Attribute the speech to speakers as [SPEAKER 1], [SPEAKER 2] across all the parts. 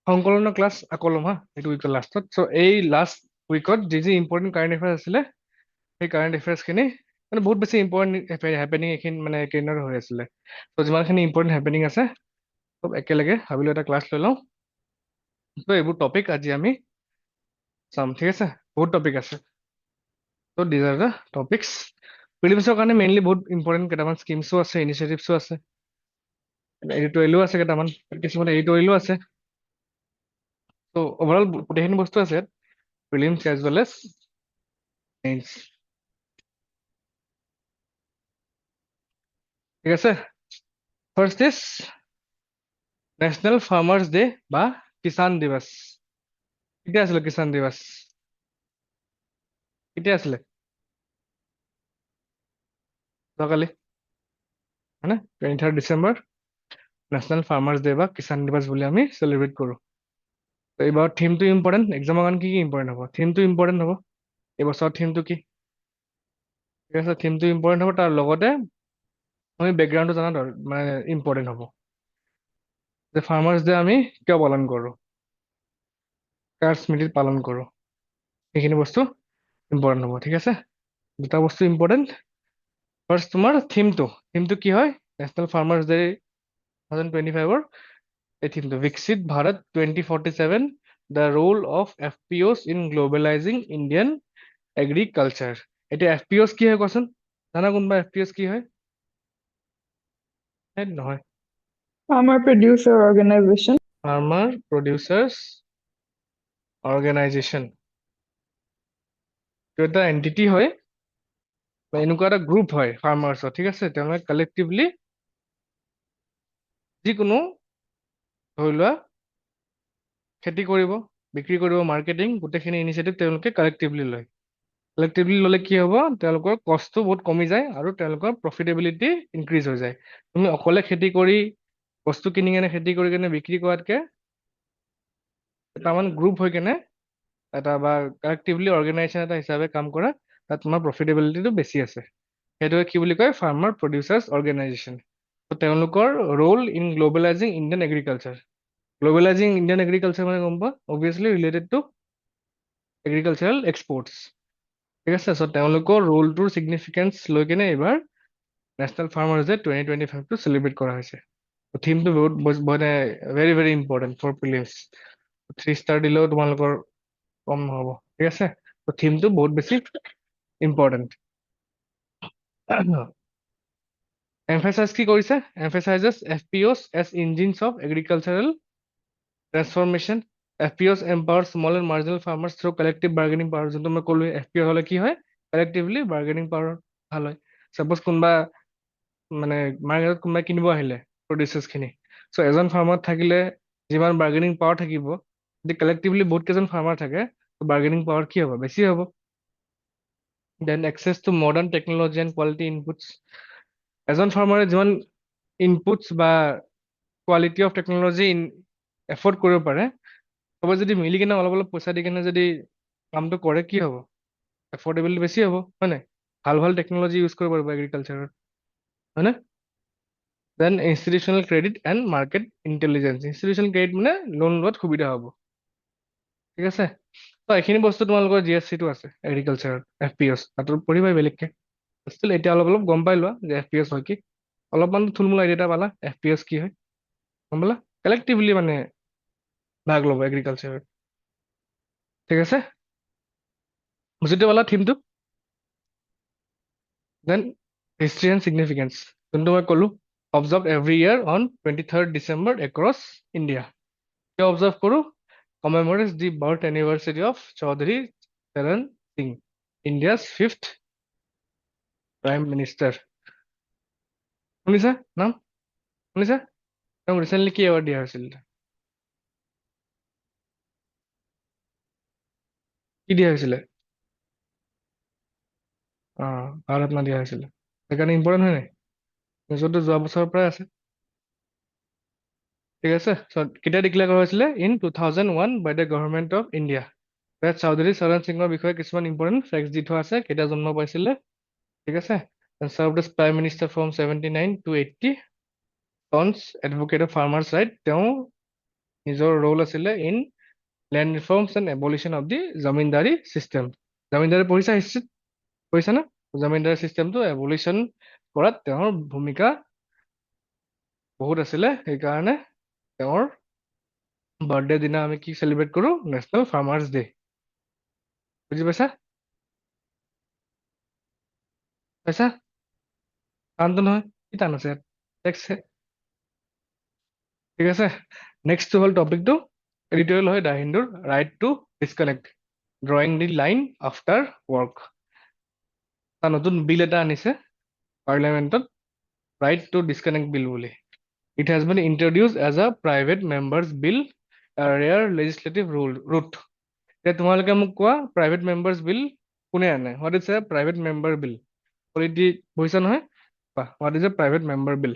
[SPEAKER 1] সংকলনৰ ক্লাছ আকৌ ল'ম হা এইটো উইকৰ লাষ্টত। চ' এই লাষ্ট উইকত যি যি ইম্পৰ্টেণ্ট কাৰেণ্ট এফেয়াৰ্ছ আছিলে সেই কাৰেণ্ট এফেয়াৰ্ছখিনি মানে বহুত বেছি ইম্পৰ্টেণ্ট হেপেনিং এইখিনি মানে কেইদিনত হৈ আছিলে। চ' যিমানখিনি ইম্পৰ্টেণ্ট হেপেনিং আছে চব একেলগে ভাবিলো এটা ক্লাছ লৈ লওঁ। চ' এইবোৰ টপিক আজি আমি চাম, ঠিক আছে? বহুত টপিক আছে। চ' দিজ আৰ দ্য টপিকছ। প্ৰিলিমছৰ কাৰণে মেইনলি বহুত ইম্পৰ্টেণ্ট কেইটামান স্কিমছো আছে, ইনিচিয়েটিভছো আছে, এডিটৰিয়েলো আছে কেইটামান, কিছুমান এডিটৰিয়েলো আছে। চ' অভাৰঅল গোটেইখিনি বস্তু আছে ইয়াত, prelims as well as mains. ঠিক আছে? First is national farmers day বা কিষাণ দিৱস। কেতিয়া আছিলে কিষাণ দিৱস? কেতিয়া আছিলে? যোৱাকালি, হয়নে? 23 ডিচেম্বৰ নেশ্যনেল ফাৰ্মাৰ্ছ ডে বা কিষাণ দিৱস বুলি আমি চেলিব্ৰেট কৰোঁ। এইবাৰ থিমটো ইম্পৰ্টেণ্ট, এক্সামৰ কাৰণে কি কি ইম্পৰ্টেণ্ট হ'ব? থিমটো ইম্পৰ্টেণ্ট হ'ব। এইবছৰ থিমটো কি? ঠিক আছে, থিমটো ইম্পৰ্টেণ্ট হ'ব, তাৰ লগতে আমি বেকগ্ৰাউণ্ডটো জনা মানে ইম্পৰ্টেণ্ট হ'ব যে ফাৰ্মাৰ্ছ ডে আমি কিয় পালন কৰোঁ, কাৰ স্মৃতিত পালন কৰোঁ, সেইখিনি বস্তু ইম্পৰ্টেণ্ট হ'ব। ঠিক আছে, দুটা বস্তু ইম্পৰ্টেণ্ট। ফাৰ্ষ্ট তোমাৰ থিমটো কি হয়? নেশ্যনেল ফাৰ্মাৰ্ছ ডে 2025-ৰ এই থিমটো Viksit Bharat 2047, the role of FPOs in globalizing Indian agriculture. এতিয়া FPOs কি হয় কোৱাচোন? জানা কোনোবা FPOs কি হয়? নহয়,
[SPEAKER 2] Farmer Producer Organization.
[SPEAKER 1] Farmer producers organisation. এইটো এটা এণ্টিটি হয় বা এনেকুৱা এটা গ্ৰুপ হয় ফাৰ্মাৰ্ছৰ, ঠিক আছে? তেওঁলোকে কালেক্টিভলি যিকোনো ধৰি লোৱা খেতি কৰিব, বিক্ৰী কৰিব, মাৰ্কেটিং, গোটেইখিনি ইনিচিয়েটিভ তেওঁলোকে কালেক্টিভলি লয়। কালেক্টিভলি ল'লে কি হ'ব? তেওঁলোকৰ কষ্টটো বহুত কমি যায় আৰু তেওঁলোকৰ প্ৰফিটেবিলিটি ইনক্ৰিজ হৈ যায়। তুমি অকলে খেতি কৰি বস্তু কিনি কেনে খেতি কৰি কেনে বিক্ৰী কৰাতকে এটামান গ্ৰুপ হৈ কেনে এটা বা কালেক্টিভলি অৰ্গেনাইজেশ্যন এটা হিচাপে কাম কৰা, তাত তোমাৰ প্ৰফিটেবিলিটিটো বেছি আছে। সেইটোকে কি বুলি কয়? Farmer producers organisation. তেওঁলোকৰ role in globalizing Indian agriculture. Globalizing Indian agriculture মানে গম পোৱা? Obviously related to agricultural exports. ঠিক আছে, চ' তেওঁলোকৰ ৰোলটোৰ ছিগনিফিকেঞ্চ লৈ কেনে এইবাৰ নেশ্যনেল ফাৰ্মাৰ্ছ ডে 2025টো চেলিব্ৰেট কৰা হৈছে। থিমটো বহুত মানে very very important for prelims. 3 star দিলেও তোমালোকৰ কম নহ'ব, ঠিক আছে? থিমটো বহুত বেছি ইম্পৰ্টেণ্ট। এমফেচাইজ কি কৰিছে? Emphasizes FPOs as engines of agricultural transformation. FPOs empower small and marginal farmers through collective bargaining power. যোনটো মই ক'লো, FPO হ'লে কি হয়? কালেক্টিভলি বাৰ্গেনিং পাৱাৰ ভাল হয়। ছাপ'জ কোনোবা মানে মাৰ্কেটত কোনোবাই কিনিব আহিলে প্ৰডিউচাৰ্ছখিনি, চ' এজন ফাৰ্মাৰত থাকিলে যিমান বাৰ্গেনিং পাৱাৰ থাকিব, যদি কালেক্টিভলি বহুত কেইজন ফাৰ্মাৰ থাকে, বাৰ্গেনিং পাৱাৰ কি হ'ব? বেছি হ'ব। Then access to modern technology and quality inputs. এজন ফাৰ্মাৰে যিমান ইনপুটছ বা কোৱালিটি অফ টেকনলজি এফৰ্ড কৰিব পাৰে, চবে যদি মিলি কেনে অলপ অলপ পইচা দি কেনে যদি কামটো কৰে, কি হ'ব? এফৰ্ডেবিলিটি বেছি হ'ব, হয় নাই? ভাল ভাল টেকনলজি ইউজ কৰিব পাৰিব এগ্ৰিকালচাৰত, হয়নে? Then institutional credit and market intelligence. Institutional credit মানে লোন লোৱাত সুবিধা হ'ব, ঠিক আছে? ত' এইখিনি বস্তু তোমালোকৰ GSC-টো আছে এগ্ৰিকালচাৰত, FPOs তাতো পঢ়িবাই বেলেগকে। ষ্টিল এতিয়া অলপ অলপ গম পাই লোৱা যে FPOs হয় কি। অলপমান থুলমূল আইডিয়া এটা পালা FPOs কি হয়, গম পালা? কালেক্টিভলি মানে ভাগ ল'ব এগ্ৰিকালচাৰত, ঠিক আছে? বুজিতে পালা থিমটো? দেন হিষ্ট্ৰী এণ্ড ছিগনিফিকেঞ্চ, যোনটো মই ক'লো, observe every year on 23 December across India. কিয় অবজাৰ্ভ কৰোঁ? Commemorates the birth anniversary of Chaudhary Charan Singh, India's 5th prime minister. শুনিছা নাম? শুনিছা? তেওঁক ৰিচেণ্টলি কি এৱাৰ্ড দিয়া হৈছিল? কি দিয়া হৈছিলে? ভাৰত ৰত্ন দিয়া হৈছিলে। সেইকাৰণে ইম্পৰ্টেণ্ট হয় নাই? নিউজতো যোৱা বছৰৰ পৰাই আছে, ঠিক আছে? কেতিয়া ডিক্লেয়াৰ কৰা হৈছিলে? In 2001 by the government of India. Chaudhary Charan সিঙৰ বিষয়ে কিছুমান ইম্পৰ্টেণ্ট ফেক্টছ দি থোৱা আছে, কেতিয়া জন্ম পাইছিলে, ঠিক আছে? Served as prime minister from 79 to 80, staunch advocate of farmers right, তেওঁ নিজৰ ৰোল আছিলে in land reforms and abolition of the zamindari system. Zamindari পঢ়িছা হিষ্ট্ৰীত, পঢ়িছা না? জমিনদাৰী চিষ্টেমটো এবলিশ্যন কৰাত তেওঁৰ ভূমিকা বহুত আছিলে, সেইকাৰণে তেওঁৰ বাৰ্থডে দিনা আমি কি চেলিব্ৰেট কৰো? National farmers day. বুজি পাইছা? পাইছা? টানটো নহয়, কি টান আছে ইয়াত? ঠিক আছে, নেক্সটটো হ'ল টপিকটো এডিটৰিয়েল হয় দা হিন্দুৰ, right to disconnect, drawing the line after work. এটা নতুন বিল এটা আনিছে পাৰ্লিয়ামেণ্টত, ৰাইট টু ডিছকানেক্ট বিল বুলি। It has been introduce as a private members bill, rare legislative route. এতিয়া তোমালোকে মোক কোৱা, প্ৰাইভেট মেম্বাৰ্ছ বিল কোনে আনে? What is a private member bill? Polity বুজিছা নহয়? What is a private member bill?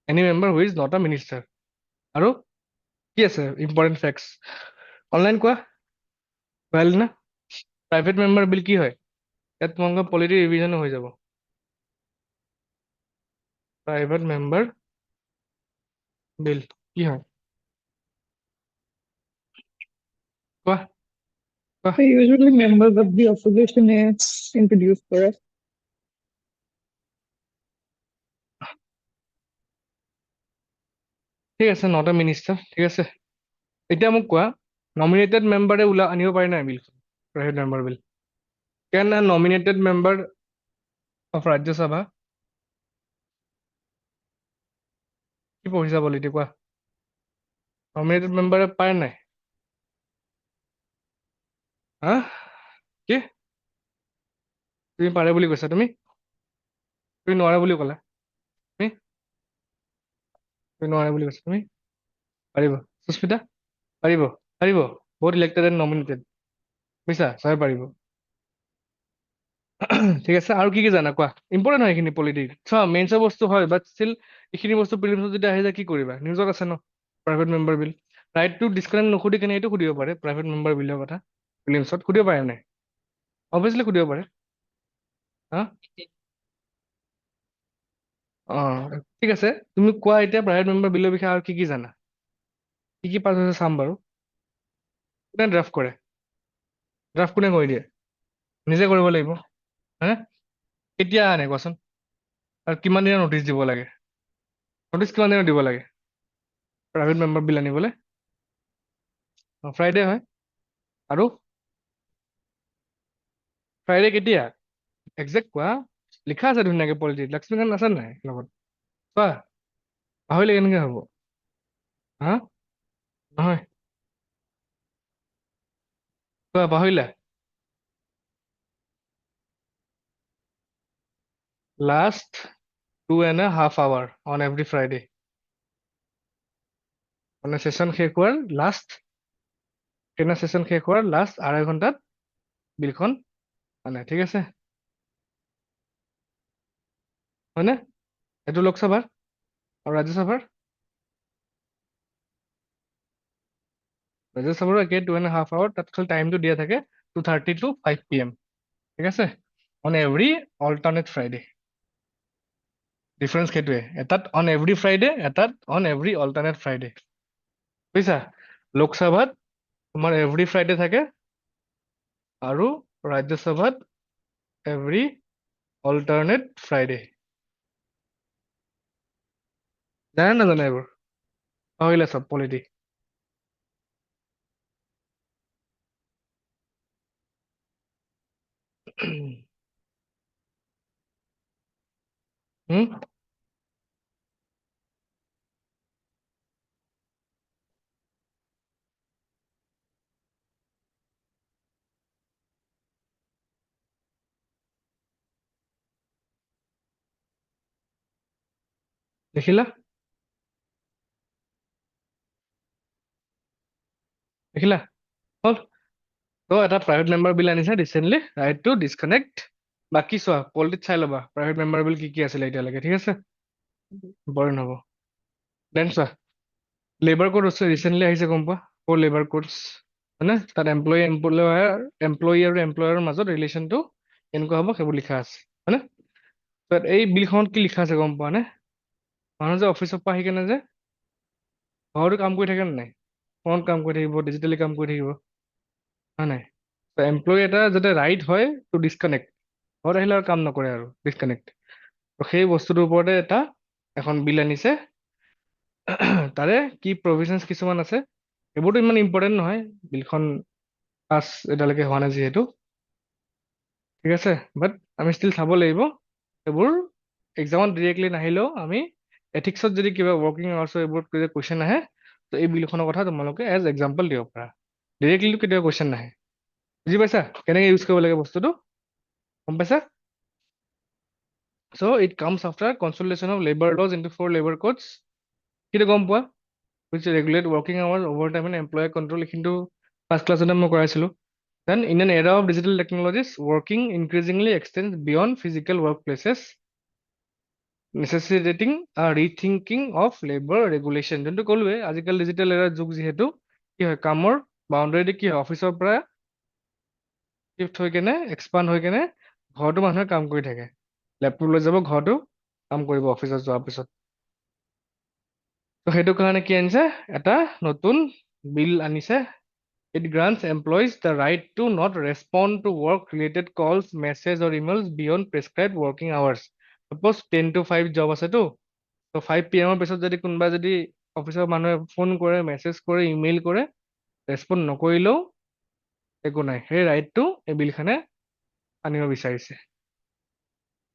[SPEAKER 1] Any member who is not a minister. আৰু কি আছে ইম্পৰ্টেণ্ট ফেক্টছ? অনলাইন কোৱা, ভাল না? প্ৰাইভেট মেম্বাৰ বিল কি হয়? ইয়াত তোমালোকৰ পলিটি ৰিভিজনো হৈ যাব। প্ৰাইভেট মেম্বাৰ বিল কি হয় কোৱা, কোৱা।
[SPEAKER 2] Usually members of the opposition introduced for us.
[SPEAKER 1] ঠিক আছে, নট এ মিনিষ্টাৰ, ঠিক আছে। এতিয়া মোক কোৱা, নমিনেটেড মেম্বাৰে আনিব পাৰে নাই বিলখন? Private member bill can a nominated member of Rajya Sabha, কি পঢ়িছা পলিটি কোৱা? নমিনেটেড মেম্বাৰে পাৰে নাই? হা, কি তুমি পাৰে বুলি কৈছা? তুমি নোৱাৰে বুলি ক'লা? তুমি তুমি নোৱাৰে বুলি কৈছা? তুমি পাৰিব? সুস্মিতা পাৰিব? পাৰিব, বহুত ইলেক্টেড এণ্ড নমিনেটেড, বুজিছা? চবে পাৰিব। ঠিক আছে, আৰু কি কি জানা কোৱা? ইম্পৰ্টেণ্ট হয় এইখিনি পলিটিক্স, চোৱা মেইনছৰ বস্তু হয়, বাট ষ্টিল এইখিনি বস্তু প্ৰিলিমছত যেতিয়া আহি যায় কি কৰিবা? নিউজত আছে ন private member bill. Right to disconnect নুসুধি কেনে এইটো সুধিব পাৰে, প্ৰাইভেট মেম্বাৰ বিলৰ কথা প্ৰিলিমছত সুধিব পাৰে নাই? অবভিয়াছলি সুধিব পাৰে। হা, ঠিক আছে, তুমি কোৱা এতিয়া প্ৰাইভেট মেম্বাৰ বিলৰ বিষয়ে আৰু কি কি জানা? কি কি পাছ হৈছে চাম বাৰু। কোনে ড্ৰাফ্ট কৰে? ড্ৰাফ্ট কোনে কৰি দিয়ে? নিজে কৰিব লাগিব, হা? কেতিয়া আনে কোৱাচোন? আৰু কিমান দিনৰ নটিচ দিব লাগে? নটিচ কিমান দিনত দিব লাগে প্ৰাইভেট মেম্বাৰ বিল আনিবলৈ? ফ্ৰাইডে হয়। আৰু ফ্ৰাইডে কেতিয়া? একজেক্ট কোৱা, লিখা আছে ধুনীয়াকে পলিটিত, লক্ষ্মীকান্ত আছে নাই লগত? কোৱা, পাহৰিলে কেনেকে হ'ব? হা, নহয়, কোৱা, পাহৰিলা? Last 2.5 hour on every Friday, মানে সেশন শেষ হোৱাৰ লাষ্ট, ট্ৰেইনাৰ সেশন শেষ হোৱাৰ লাষ্ট 2.5 ঘণ্টাত বিলখন মানে, ঠিক আছে? হয়নে? এইটো লোকসভাৰ আৰু ৰাজ্যসভাৰো একে 2.5 hour, তাত খালি টাইমটো দিয়া থাকে 2:30 to 5 PM, ঠিক আছে? On every alternate Friday. Difference সেইটোৱে, এটাত অন এভৰি ফ্ৰাইডে, এটাত অন এভৰি অল্টাৰনেট ফ্ৰাইডে, বুজিছা? লোকসভাত তোমাৰ এভৰি ফ্ৰাইডে থাকে আৰু ৰাজ্যসভাত এভৰি অল্টাৰনেট ফ্ৰাইডে। জানে নাজানে এইবোৰ? পাহৰিলে চব পলিটি? হুম, দেখিলা? দেখিলা? হ'ল। তো এটা প্ৰাইভেট মেম্বাৰ বিল আনিছে ৰিচেণ্টলি, ৰাইট টু ডিছকানেক্ট। বাকী চোৱা পলিটিত চাই ল'বা প্ৰাইভেট মেম্বাৰ বিল কি কি আছিলে এতিয়ালৈকে, ঠিক আছে? ইম্পৰ্টেণ্ট হ'ব। দেন চোৱা, লেবাৰ কোড ৰিচেণ্টলি আহিছে, গম পোৱা? লেবাৰ কোডছ, হয়নে? তাত এমপ্লয়ী আৰু এমপ্লয়ৰ মাজত ৰিলেশ্যনটো এনেকুৱা হ'ব সেইবোৰ লিখা আছে হয়নে? তাত এই বিলখনত কি লিখা আছে গম পোৱা নে? মানুহ যে অফিচৰ পৰা আহি কেনে যে ঘৰতো কাম কৰি থাকে নে নাই? ফোনত কাম কৰি থাকিব, ডিজিটেলি কাম কৰি থাকিব হয় নাই? এমপ্লয়ী এটা যাতে ৰাইট হয় টু ডিছকানেক্ট, ঘৰত আহিলে আৰু কাম নকৰে আৰু ডিছকানেক্ট। সেই বস্তুটোৰ ওপৰতে এখন বিল আনিছে। তাৰে কি প্ৰভিজনছ কিছুমান আছে, এইবোৰতো ইমান ইম্পৰ্টেণ্ট নহয়, বিলখন পাছ এতিয়ালৈকে হোৱা নাই যিহেতু, ঠিক আছে। বাট আমি ষ্টিল চাব লাগিব এইবোৰ। এক্সামত ডিৰেক্টলি নাহিলেও আমি এথিক্সত যদি কিবা ৱৰ্কিং আৱাৰ্ছৰ এইবোৰত যদি কুৱেশ্যন আহে, তো এই বিলখনৰ কথা তোমালোকে এজ এক্সাম্পল দিব পাৰা। ডিৰেক্টলিটো কেতিয়াবা কুৱেশ্যন নাহে। বুজি পাইছা কেনেকে ইউজ কৰিব লাগে বস্তুটো? গম পাইছা? So' it comes after consolidation of labour laws into 4 labour codes. কিন্তু গম পোৱা which regulate working hours, overtime and employee control, এইখিনিতো ফাৰ্ষ্ট ক্লাছতে মই কৰাইছিলোঁ। Then in an era of digital technologies, working increasingly extends beyond physical workplaces, necessitating a rethinking of labor regulation। যোনটো ক'লোৱে আজিকালি ডিজিটেল এৰাৰ যুগ যিহেতু, কি হয় কামৰ বাউণ্ডাৰীটো কি হয় অফিচৰ পৰা শিফ্ট হৈ কেনে এক্সপাণ্ড হৈ কেনে ঘৰতো মানুহে কাম কৰি থাকে। লেপটপ লৈ যাব ঘৰতো কাম কৰিব অফিচত যোৱাৰ পিছত। তো সেইটো কাৰণে কি আনিছে, এটা নতুন বিল আনিছে। It grants employees the right to not respond to work-related calls, messages, or emails beyond prescribed working hours. Suppose 10 to 5 job আছেতো, তো 5 PM ৰ পিছত যদি কোনোবা যদি অফিচৰ মানুহে ফোন কৰে, মেছেজ কৰে, ইমেইল কৰে, ৰেচপণ্ড নকৰিলেও একো নাই। সেই ৰাইটটো এই বিলখনে আনিব বিচাৰিছে।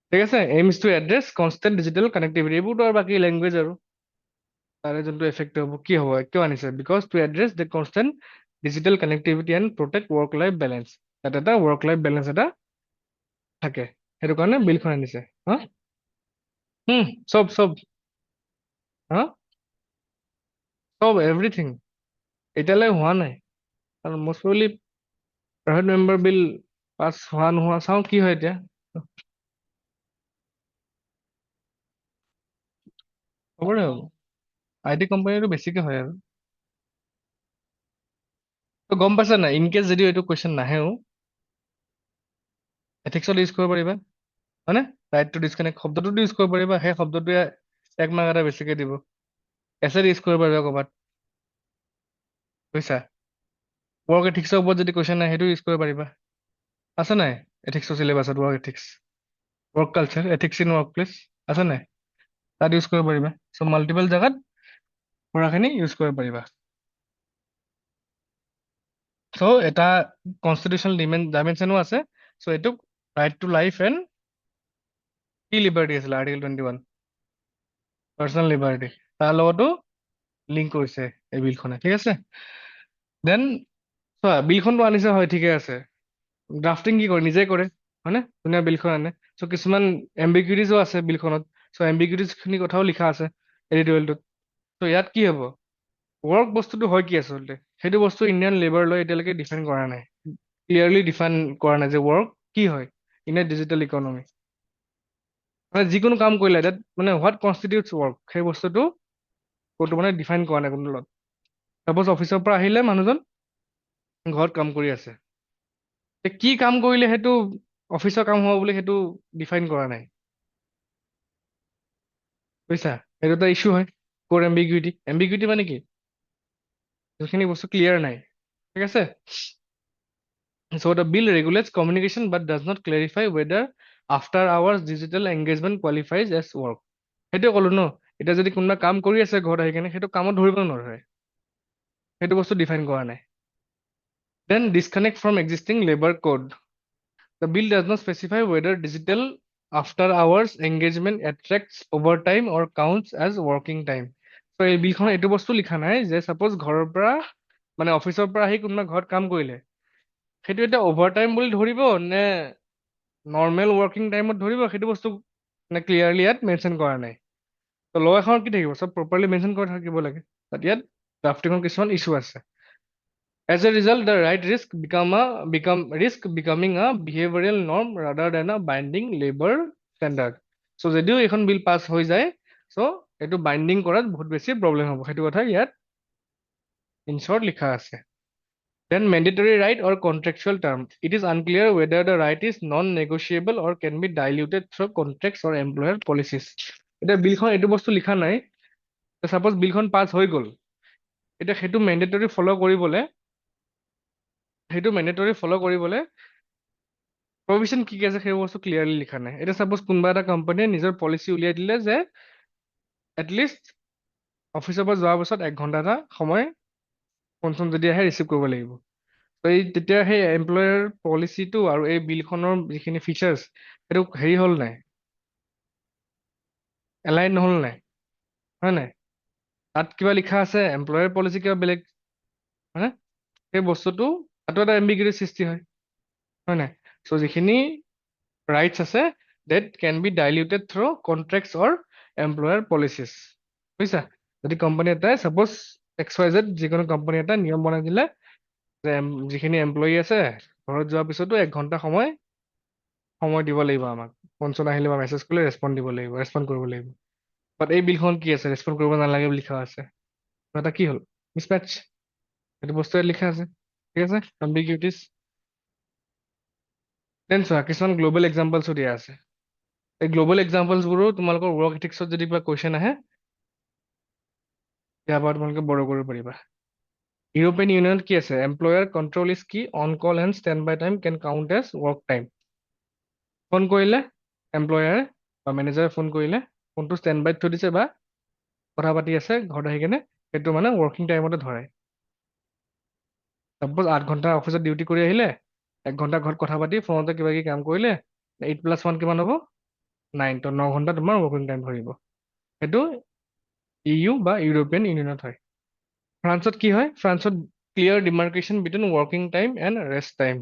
[SPEAKER 1] ঠিক আছে। Aims to address constant digital connectivity. এইবোৰতো আৰু বাকী লেংগুৱেজ আৰু তাৰে যোনটো এফেক্ট হ'ব কি হ'ব, কিয় আনিছে? Because to address the constant digital connectivity and protect work life balance. তাত এটা ৱৰ্ক লাইফ বেলেঞ্চ এটা থাকে, সেইটো কাৰণে বিলখন আনিছে। হা চব চব হা চব এভৰিথিং এতিয়ালৈ হোৱা নাই, কাৰণ মষ্ট প্ৰবলি প্ৰাইভেট মেম্বাৰ বিল পাছ হোৱা নোহোৱা চাওঁ কি হয় এতিয়া। খবৰে হ'ব, IT কোম্পানীটো বেছিকে হয় আৰু। তো গম পাইছা নাই, ইনকেছ যদিও এইটো কুৱেশ্যন নাহেও, এথিক্সত ইউজ কৰিব পাৰিবা হয়নে? ৰাইট টু ডিছকানেক্ট শব্দটোতো ইউজ কৰিব পাৰিবা, সেই শব্দটোৱে 1 মাৰ্ক এটা বেছিকে দিব। এছেট ইউজ কৰিব পাৰিবা ক'ৰবাত, বুজিছা? ৱৰ্ক এথিক্সৰ ওপৰত যদি কুৱেশ্যন আহে সেইটো ইউজ কৰিব পাৰিবা। আছে নাই এথিক্সৰ চিলেবাছত work ethics, work culture, ethics in work place আছে নাই? তাত ইউজ কৰিব পাৰিবা। চ' মাল্টিপল জেগাত পঢ়াখিনি ইউজ কৰিব পাৰিবা। চ' এটা কনষ্টিটিউচনেল ডাইমেনশ্যনো আছে। চ' এইটোক ৰাইট টু লাইফ এণ্ড কি লিবাৰ্টি আছিলে আৰ্টিকেল 21, পাৰ্চনেল লিবাৰ্টি, তাৰ লগতো লিংক কৰিছে এই বিলখনে। ঠিক আছে। দেন চোৱা বিলখনটো আনিছে হয় ঠিকে আছে, ড্ৰাফটিং কি কৰে নিজে কৰে হয়নে? ধুনীয়া বিলখন আনে। চ' কিছুমান এম্বিগুইটিজো আছে বিলখনত। চ' এম্বিগুইটিজখিনি কথাও লিখা আছে এডিটৰিয়েলটোত। চ' ইয়াত কি হ'ব, ৱৰ্ক বস্তুটো হয় কি আচলতে, সেইটো বস্তু ইণ্ডিয়ান লেবাৰ লৈ এতিয়ালৈকে ডিফাইন কৰা নাই, ক্লিয়াৰলি ডিফাইন কৰা নাই যে ৱৰ্ক কি হয় ইন এ ডিজিটেল ইকনমি। মানে যিকোনো কাম কৰিলে তাত মানে হোৱাট কনষ্টিটিউটছ ৱৰ্ক, সেই বস্তুটো ক'তো মানে ডিফাইন কৰা নাই কোনো লগত। চাপ'জ অফিচৰ পৰা আহিলে মানুহজন ঘৰত কাম কৰি আছে, কি কাম কৰিলে সেইটো অফিচৰ কাম হ'ব বুলি সেইটো ডিফাইন কৰা নাই, বুজিছা? সেইটো এটা ইছ্যু হয়, ক'ৰ এম্বিগুইটি। এম্বিগুইটি মানে কি, সেইখিনি বস্তু ক্লিয়াৰ নাই। ঠিক আছে। So the bill regulates communication but does not clarify whether after hours digital engagement qualifies as work. সেইটোৱে ক'লো ন, এতিয়া যদি কোনোবা কাম কৰি আছে ঘৰত আহি কেনে সেইটো কামত ধৰিব নধৰে, সেইটো বস্তু ডিফাইন কৰা নাই। Then disconnect from existing labor code. The bill does not specify whether digital after hours engagement attracts overtime or counts as working time. So এই বিলখনত এইটো বস্তু লিখা নাই যে চাপ'জ ঘৰৰ পৰা মানে অফিচৰ পৰা আহি কোনোবা ঘৰত কাম কৰিলে সেইটো এতিয়া অভাৰটাইম বুলি ধৰিব নে নৰ্মেল ৱৰ্কিং টাইমত ধৰিব, সেইটো বস্তু মানে ক্লিয়াৰলি ইয়াত মেনশ্যন কৰা নাই। তো ল এখনত কি থাকিব, চব প্ৰপাৰলি মেনশ্যন কৰি থাকিব লাগে। তাত ইয়াত ড্ৰাফটিঙৰ কিছুমান ইছ্যু আছে। As a result, the right risk becoming a behavioral norm rather than a binding labor standard. So যদিও এইখন বিল পাছ হৈ যায়, চ' এইটো বাইণ্ডিং কৰাত বহুত বেছি প্ৰব্লেম হ'ব, সেইটো কথা ইয়াত ইন শ্বৰ্ট লিখা আছে। Then mandatory right or contractual term. It is unclear whether the right is non-negotiable or can be diluted through contracts or employer policies. এতিয়া বিলখন এইটো বস্তু লিখা নাই, চাপোজ বিলখন পাছ হৈ গ'ল, এতিয়া সেইটো মেণ্ডেটৰী ফ'ল' কৰিবলৈ প্ৰভিশ্যন কি কি আছে সেই বস্তু ক্লিয়াৰলি লিখা নাই। এতিয়া চাপোজ কোনোবা এটা কোম্পানীয়ে নিজৰ পলিচি উলিয়াই দিলে যে এটলিষ্ট অফিচৰ পৰা যোৱাৰ পিছত 1 ঘণ্টা এটা সময় ফোন চোন যদি আহে ৰিচিভ কৰিব লাগিব। তো তেতিয়া সেই এমপ্লয়াৰ পলিচিটো আৰু এই বিলখনৰ যিখিনি ফিচাৰ্ছ সেইটো হেৰি হ'ল নাই, এলাইন নহ'ল নাই, হয় নাই? তাত কিবা লিখা আছে, এমপ্লয়াৰ পলিচি কিবা বেলেগ, হয়নে? সেই বস্তুটো তাতো এটা এম্বিগুইটি সৃষ্টি হয় নাই? চ' যিখিনি ৰাইটছ আছে that can be diluted through contracts or employer policies. বুজিছা? যদি কোম্পানী এটাই ছাপ'জ XYZ যিকোনো কোম্পানী এটা নিয়ম বনাই দিলে যে যিখিনি এমপ্লয়ী আছে ঘৰত যোৱাৰ পিছতো 1 ঘণ্টা সময় দিব লাগিব আমাক, ফোন চোন আহিলে বা মেছেজ কৰিলে ৰেচপণ্ড কৰিব লাগিব। বাট এই বিলখন কি আছে, ৰেচপণ্ড কৰিব নালাগে বুলি লিখা আছে। এটা কি হ'ল, মিছমেটচ। সেইটো বস্তু ইয়াত লিখা আছে, ঠিক আছে, এম্বিগুইটিছ। দেন চোৱা কিছুমান গ্ল'বেল এক্সাম্পলছো দিয়া আছে। এই গ্ল'বেল এক্সাম্পলছবোৰো তোমালোকৰ ৱৰ্ক এথিক্সত যদি কিবা কুৱেশ্যন আহে ইয়াৰ পৰা তোমালোকে বড়ো কৰিব পাৰিবা। ইউৰোপিয়ান ইউনিয়নত কি আছে, এমপ্লয়াৰ কণ্ট্ৰল ইজ কি on call and stand by time can count as work time. Phone কৰিলে এমপ্লয়াৰে বা মেনেজাৰে ফোন কৰিলে ফোনটো ষ্টেণ্ড বাইত থৈ দিছে বা কথা পাতি আছে ঘৰত আহি কেনে, সেইটো মানে ৱৰ্কিং টাইমতে ধৰে। চাপ'জ 8 ঘণ্টা অফিচত ডিউটি কৰি আহিলে 1 ঘণ্টা ঘৰত কথা পাতি ফোনতে কিবা কিবি কাম কৰিলে 8+1 কিমান হ'ব 9, তো 9 ঘণ্টা তোমাৰ ৱৰ্কিং টাইম ধৰিব। সেইটো EU বা ইউৰোপিয়ান ইউনিয়নত হয়। ফ্ৰান্সত কি হয়, ফ্ৰান্সত clear demarcation between working time and rest time,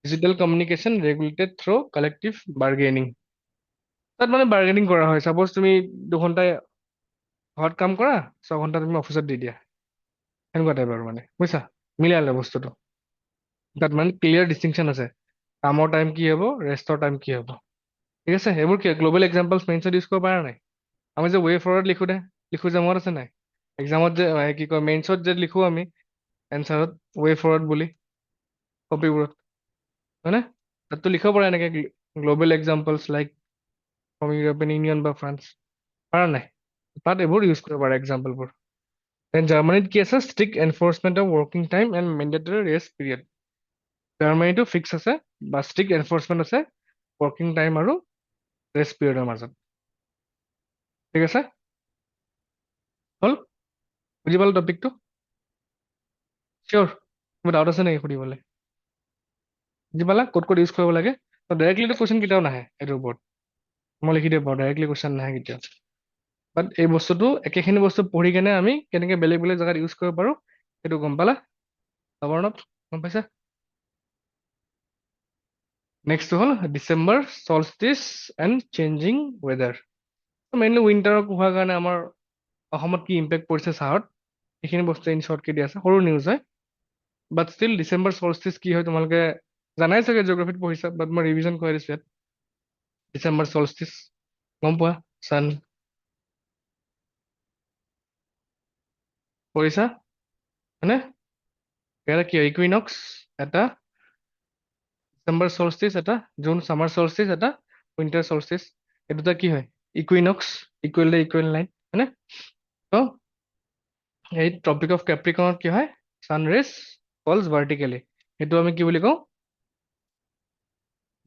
[SPEAKER 1] digital communication regulated through collective bargaining. তাত মানে বাৰ্গেনিং কৰা হয়, চাপ'জ তুমি 2 ঘণ্টা ঘৰত কাম কৰা, 6 ঘণ্টা তুমি অফিচত দি দিয়া, সেনেকুৱা টাইপ আৰু মানে, বুজিছা? মিলালে বস্তুটো, তাত মানে ক্লিয়াৰ ডিষ্টিংশ্যন আছে, কামৰ টাইম কি হ'ব, ৰেষ্টৰ টাইম কি হ'ব। ঠিক আছে, এইবোৰ কি গ্ল'বেল এক্সাম্পলছ মেইনছত ইউজ কৰিব পাৰা নাই? আমি যে ৱে ফৰৱাৰ্ড লিখো যে মনত আছে নাই? এক্সামত যে কি কয় মেইনছত যে লিখো আমি এনচাৰত ৱে ফৰৱাৰ্ড বুলি কপিবোৰত, হয়নে? তাততো লিখিব পাৰা এনেকৈ global examples like from European union বা ফ্ৰান্স, পাৰা নাই? তাত এইবোৰ ইউজ কৰিব পাৰা এক্সাম্পলবোৰ। দেন জাৰ্মানীত কি আছে, strict enforcement of working time and mandatory rest period. জাৰ্মানীটো ফিক্স আছে বা ষ্ট্ৰিক্ট এনফৰ্চমেণ্ট আছে ৱৰ্কিং টাইম আৰু ৰেষ্ট পিৰিয়ডৰ মাজত। ঠিক আছে, হ'ল? বুজি পালো টপিকটো? চিয়'ৰ? কিবা ডাউট আছে নেকি সুধিবলৈ? বুজি পালা ক'ত ক'ত ইউজ কৰিব লাগে? তো ডাইৰেক্টলিটো কুৱেশ্যন কেতিয়াও নাহে এইটোৰ ওপৰত, মই লিখি দিব পাৰোঁ, ডাইৰেক্টলি কুৱেশ্যন নাহে কেতিয়াও। বাট এই বস্তুটো একেখিনি বস্তু পঢ়ি কেনে আমি কেনেকৈ বেলেগ বেলেগ জেগাত ইউজ কৰিব পাৰোঁ সেইটো গম পালা? সাৱৰ্ণত গম পাইছা? নেক্সটটো হ'ল December solstice and changing weather. Mainly উইণ্টাৰত হোৱাৰ কাৰণে আমাৰ অসমত কি ইম্পেক্ট পৰিছে চাহত, সেইখিনি বস্তু ইন শ্বৰ্টকৈ দিয়া আছে, সৰু নিউজ হয়। বাট ষ্টিল ডিচেম্বৰ চলষ্টিচ কি হয় তোমালোকে জানাই চাগে, জিঅ'গ্ৰাফীত পঢ়িছা, বাট মই ৰিভিজন কৰি দিছোঁ ইয়াত। ডিচেম্বৰ চলষ্টিচ গম পোৱা, চান পঢ়িছা হয়নে? ইয়াৰে কি ইকুইনক্স এটা, ডিচেম্বৰ চলষ্টিচ এটা, জুন ছামাৰ চলষ্টিচ এটা, উইণ্টাৰ চলষ্টিচ। এই দুটা কি হয়, ইকুইনক্স, ইকুৱেল লাইন, হয়নে? ত' এই ট্ৰপিক অফ কেপ্ৰিকনত কি হয়, ছানৰাইজ ফলছ ভাৰ্টিকেলি, সেইটো আমি কি বুলি কওঁ,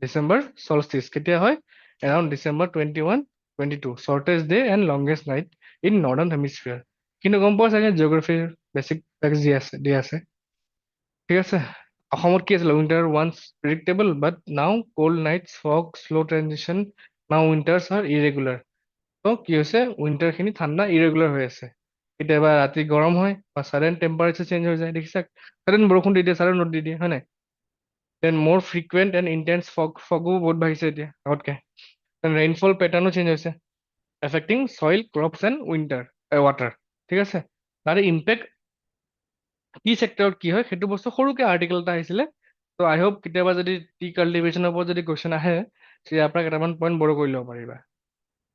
[SPEAKER 1] ডিচেম্বৰ চলষ্টিচ। কেতিয়া হয়, around December 21-22, shortest day and longest night in Northern হেমিস্ফিয়াৰ। কিন্তু গম পোৱা চাগে জিঅ'গ্ৰাফীৰ বেছিক ফেক্টছ দিয়া আছে। ঠিক আছে, অসমত কি আছিলে, winter once predictable but now cold nights, fog, slow' transition, now winters R irregular. তো কি হৈছে, উইণ্টাৰখিনি ঠাণ্ডা ইৰেগুলাৰ হৈ আছে, কেতিয়াবা ৰাতি গৰম হয় বা ছাডেন টেম্পাৰেচাৰ চেঞ্জ হৈ যায়, দেখিছা? ছাডেন বৰষুণ দি দিয়ে, ছাডেন ৰ'দ দি দিয়ে, হয় নাই? দেন মোৰ ফ্ৰিকুৱেণ্ট এণ্ড ইণ্টেন্স ফগো বহুত বাঢ়িছে এতিয়া আগতকৈ। দেন ৰেইনফল পেটাৰ্ণো চেঞ্জ হৈছে, affecting soil, crops and water. ঠিক আছে, তাৰে ইম্পেক্ট কি ছেক্টৰত কি হয় সেইটো বস্তু সৰুকৈ আৰ্টিকেল এটা আহিছিলে। ত' আই হোপ কেতিয়াবা যদি টি কাল্টিভেশ্যনৰ ওপৰত যদি কুৱেশ্যন আহে ইয়াৰ পৰা কেইটামান পইণ্ট বড়ো কৰি ল'ব পাৰিবা।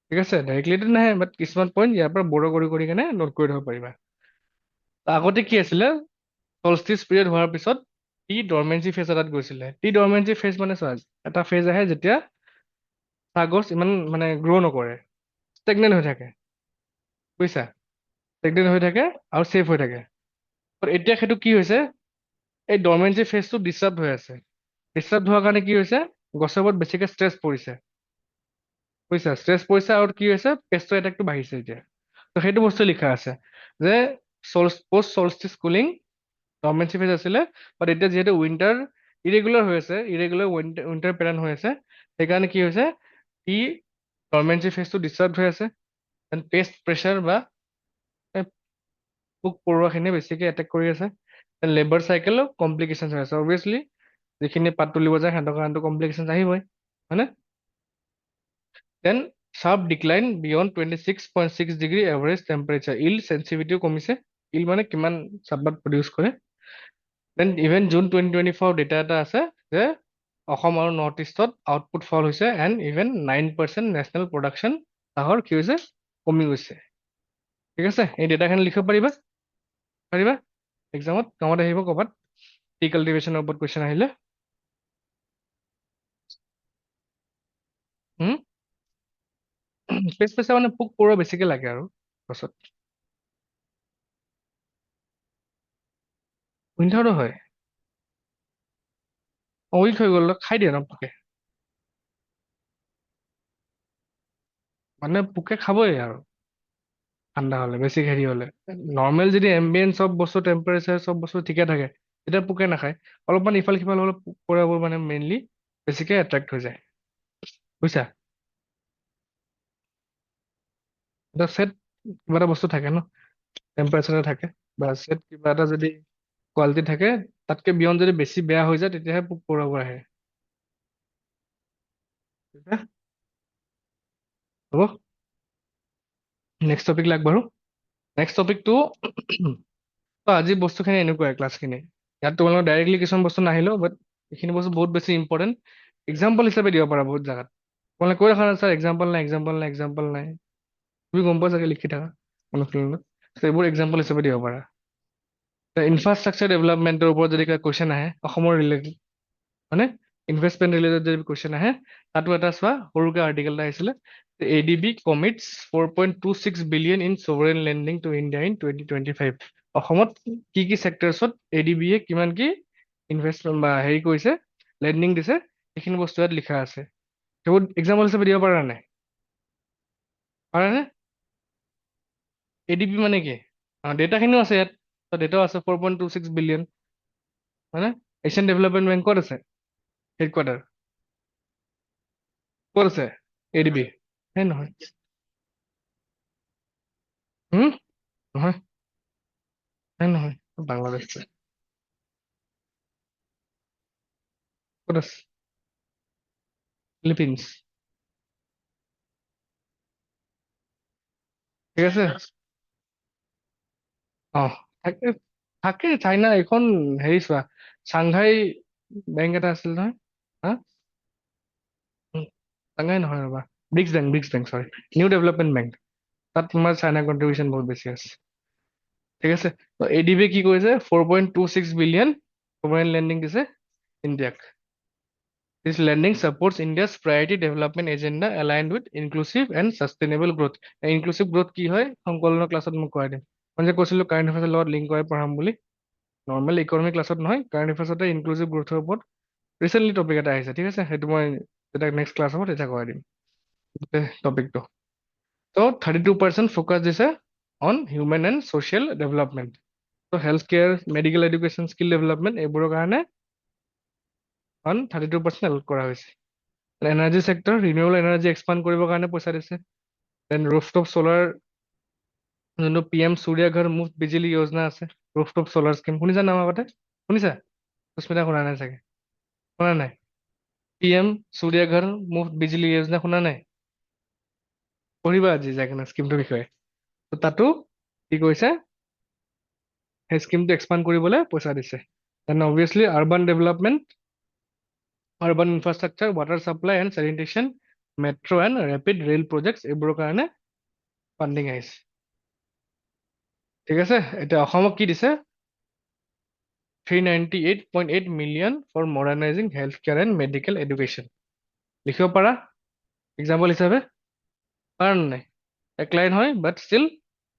[SPEAKER 1] ঠিক আছে, ডাইৰেক্টলিটো নাহে, বাট কিছুমান পইণ্ট ইয়াৰ পৰা বড়ো কৰি কেনে নোট কৰি থ'ব পাৰিবা। আগতে কি আছিলে, চলষ্টিচ পিৰিয়ড হোৱাৰ পিছত টি ডৰমেঞ্চি ফেজ এটাত গৈছিলে। টি ডৰমেঞ্চি ফেজ মানে চোৱা, এটা ফেজ আহে যেতিয়া চাহ গছ ইমান মানে গ্ৰ' নকৰে, ষ্টেগনেণ্ট হৈ থাকে, বুজিছা? ষ্টেগনেণ্ট হৈ থাকে আৰু ছেফ হৈ থাকে। But এতিয়া সেইটো কি হৈছে, এই ডৰমেঞ্চি ফেজটো ডিষ্টাৰ্ব হৈ আছে। ডিষ্টাৰ্ব হোৱাৰ কাৰণে কি হৈছে, গছৰ ওপৰত বেছিকে ষ্ট্ৰেছ পৰিছে, বুজিছা? ষ্ট্ৰেছ পৰিছে আৰু কি হৈছে, পেষ্ট এটেকটো বাঢ়িছে এতিয়া। তো সেইটো বস্তু লিখা আছে যে পষ্ট চলষ্টিচ কুলিং ডৰমেঞ্চি ফেজ আছিলে, বাট এতিয়া যিহেতু উইণ্টাৰ ইৰেগুলাৰ হৈ আছে, ইৰেগুলাৰ উইণ্টাৰ পেটাৰ্ণ হৈ আছে, সেইকাৰণে কি হৈছে, ই ডৰমেঞ্চি ফেজটো ডিষ্টাৰ্ব হৈ আছে, এণ্ড পেষ্ট প্ৰেছাৰ বা এ, পোক পৰুৱাখিনি বেছিকে এটেক কৰি আছে, লেবাৰ চাইকেলো কমপ্লিকেশ্যন হৈ আছে। অবভিয়াছলি যিখিনি পাত তুলিব যায় সিহঁতৰ কাৰণেতো কমপ্লিকেশ্যন আহিবই, হয়নে? Then sharp decline beyond 26.6 degree average temperature, yield চেঞ্চিভিটিও কমিছে। ইল মানে কিমান চাববাত প্ৰডিউচ কৰে। দেন ইভেন জুন 2024 ডেটা এটা আছে যে অসম আৰু নৰ্থ ইষ্টত আউটপুট ফল হৈছে, এণ্ড ইভেন 9% নেশ্যনেল প্ৰডাকশ্যন চাহৰ কি হৈছে, কমি গৈছে। ঠিক আছে, এই ডেটাখিনি লিখিব পাৰিবা? পাৰিবা? এক্সামত কামত আহিব ক'ৰবাত, টি কাল্টিভেশ্যনৰ ওপৰত কুৱেশ্যন আহিলে। পেষ্ট প্ৰেছাৰ মানে পোক পৰুৱা বেছিকে লাগে আৰু গছত। উইণ্টাৰতো হয়, উইক হৈ গ'ল, খাই দিয়ে ন পোকে, মানে পোকে খাবই আৰু ঠাণ্ডা হ'লে, বেছি হেৰি হ'লে। নৰ্মেল যদি এম্বিয়েন্ট চব বস্তু টেম্পাৰেচাৰ চব বস্তু ঠিকে থাকে, তেতিয়া পোকে নাখায়। অলপমান ইফাল সিফাল হ'লে পোক পৰুৱাবোৰ মানে মেইনলি বেছিকে এট্ৰেক্ট হৈ যায়, বুজিছা? এতিয়া ছেট কিবা এটা বস্তু থাকে ন, টেম্পাৰেচাৰ থাকে, বা ছেট কিবা এটা যদি কোৱালিটি থাকে, তাতকে বিয়ণ্ড যদি বেছি বেয়া হৈ যায়, তেতিয়াহে পোক পৰুৱাবোৰ আহে। ঠিক আছে? হ'ব, নেক্সট টপিক লাগ বাৰু। নেক্সট টপিকটো আজি বস্তুখিনি এনেকুৱাই ক্লাছখিনি, ইয়াত তোমালোকৰ ডাইৰেক্টলি কিছুমান বস্তু নাহিলেও, বাট এইখিনি বস্তু বহুত বেছি ইম্পৰ্টেণ্ট, এক্সাম্পল হিচাপে দিব পাৰা বহুত জেগাত। তোমালোকে কৈ ৰাখা না ছাৰ এক্সাম্পল নাই, এক্সাম্পল নাই, এক্সাম্পল নাই, তুমি গম পোৱা চাগে লিখি থাকা অনুশীলনত, এইবোৰ এক্সাম্পল হিচাপে দিব পাৰা। ইনফ্ৰাষ্ট্ৰাকচাৰ ডেভেলপমেণ্টৰ ওপৰত যদি কিবা কুৱেশ্যন আহে, অসমৰ ৰিলেটেড মানে ইনভেষ্টমেণ্ট ৰিলেটেড যদি কুৱেশ্যন আহে, তাতো এটা চোৱা, সৰুকে আৰ্টিকেল এটা আহিছিলে, ADB commits 4.26 billion in sovereign lending to India in 2025। অসমত কি কি ছেক্টৰছত এডিবিয়ে কিমান কি ইনভেষ্টমেণ্ট বা হেৰি কৰিছে, লেণ্ডিং দিছে, সেইখিনি বস্তু ইয়াত লিখা আছে। সেইবোৰ এক্সাম্পল হিচাপে দিব পাৰা নাই? পাৰানে? এডিবি মানে কি? ডেটাখিনিও আছে ইয়াত, ডেটাও আছে 4.26 বিলিয়ন, হয়নে? এছিয়ান ডেভেলপমেণ্ট বেংক ক'ত আছে হেডকোৱাৰ্টাৰ? ক'ত আছে এডিবি? সেই নহয়, হুম, নহয়, সেই নহয়, বাংলাদেশ আছে। ক'ত আছে? ফিলিপিনছ। ঠিক আছে, অ, থাকে, থাকে চাইনা এইখন, হেৰি চোৱা, চাংঘাই বেংক এটা আছিল নহয়, হা? উম, চাংঘাই নহয় ৰবা, ব্ৰিক্স বেংক চৰি, নিউ ডেভেলপমেণ্ট বেংক, তাত তোমাৰ চাইনা কণ্ট্ৰিবিউশ্যন বহুত বেছি আছে। ঠিক আছে, এডিবি কি কৰিছে, 4.26 বিলিয়ন ফৰেইন লেণ্ডিং দিছে ইণ্ডিয়াক। This lending supports India's priority development agenda aligned with inclusive and sustainable growth. Inclusive growth কি হয়, সংকলনৰ ক্লাছত মোক কৰাই দিম। মই যে কৈছিলো কাৰেণ্ট এফেয়াৰ্ছৰ লগত লিংক কৰাই পঢ়াম বুলি, নৰ্মেল ইকনমিক ক্লাছত নহয়, কাৰেণ্ট এফেয়াৰ্ছতে ইনক্লুচিভ গ্ৰোথৰ ওপৰত ৰিচেণ্টলি টপিক এটা আহিছে। ঠিক আছে, সেইটো মই যেতিয়া নেক্সট ক্লাছ হ'ব তেতিয়া কৰাই দিম টপিকটো। তো 32% ফ'কাছ দিছে on human and social development. তো health care, medical education, skill development, এইবোৰৰ কাৰণে 32% এলট কৰা হৈছে। Energy sector, renewable energy expand কৰিবৰ কাৰণে পইচা দিছে। দেন ৰুফটপ চ'লাৰ, যোনটো PM সূৰ্য ঘৰ মুফ্ত বিজুলী যোজনা আছে, ৰুফটপ চ'লাৰ স্কিম শুনিছা নাম আগতে? শুনিছা? সুস্মিতা শুনা নাই চাগে, শুনা নাই? PM সূৰ্য ঘৰ মুফ্ত বিজুলী যোজনা শুনা নাই? পঢ়িবা আজি যাই কিনে স্কিমটোৰ বিষয়ে। তো তাতো কি কৰিছে, সেই স্কিমটো এক্সপাণ্ড কৰিবলৈ পইচা দিছে। Then obviously urban development, urban infrastructure, water supply and sanitation, metro' and rapid rail projects, এইবোৰৰ কাৰণে ফাণ্ডিং আহিছে। ঠিক আছে, এতিয়া অসমক কি দিছে, 398.8 million for modernizing healthcare and medical education. লিখিব পাৰা এক্সাম্পল হিচাপে পাৰা নে নাই এক লাইন হয় বাট ষ্টিল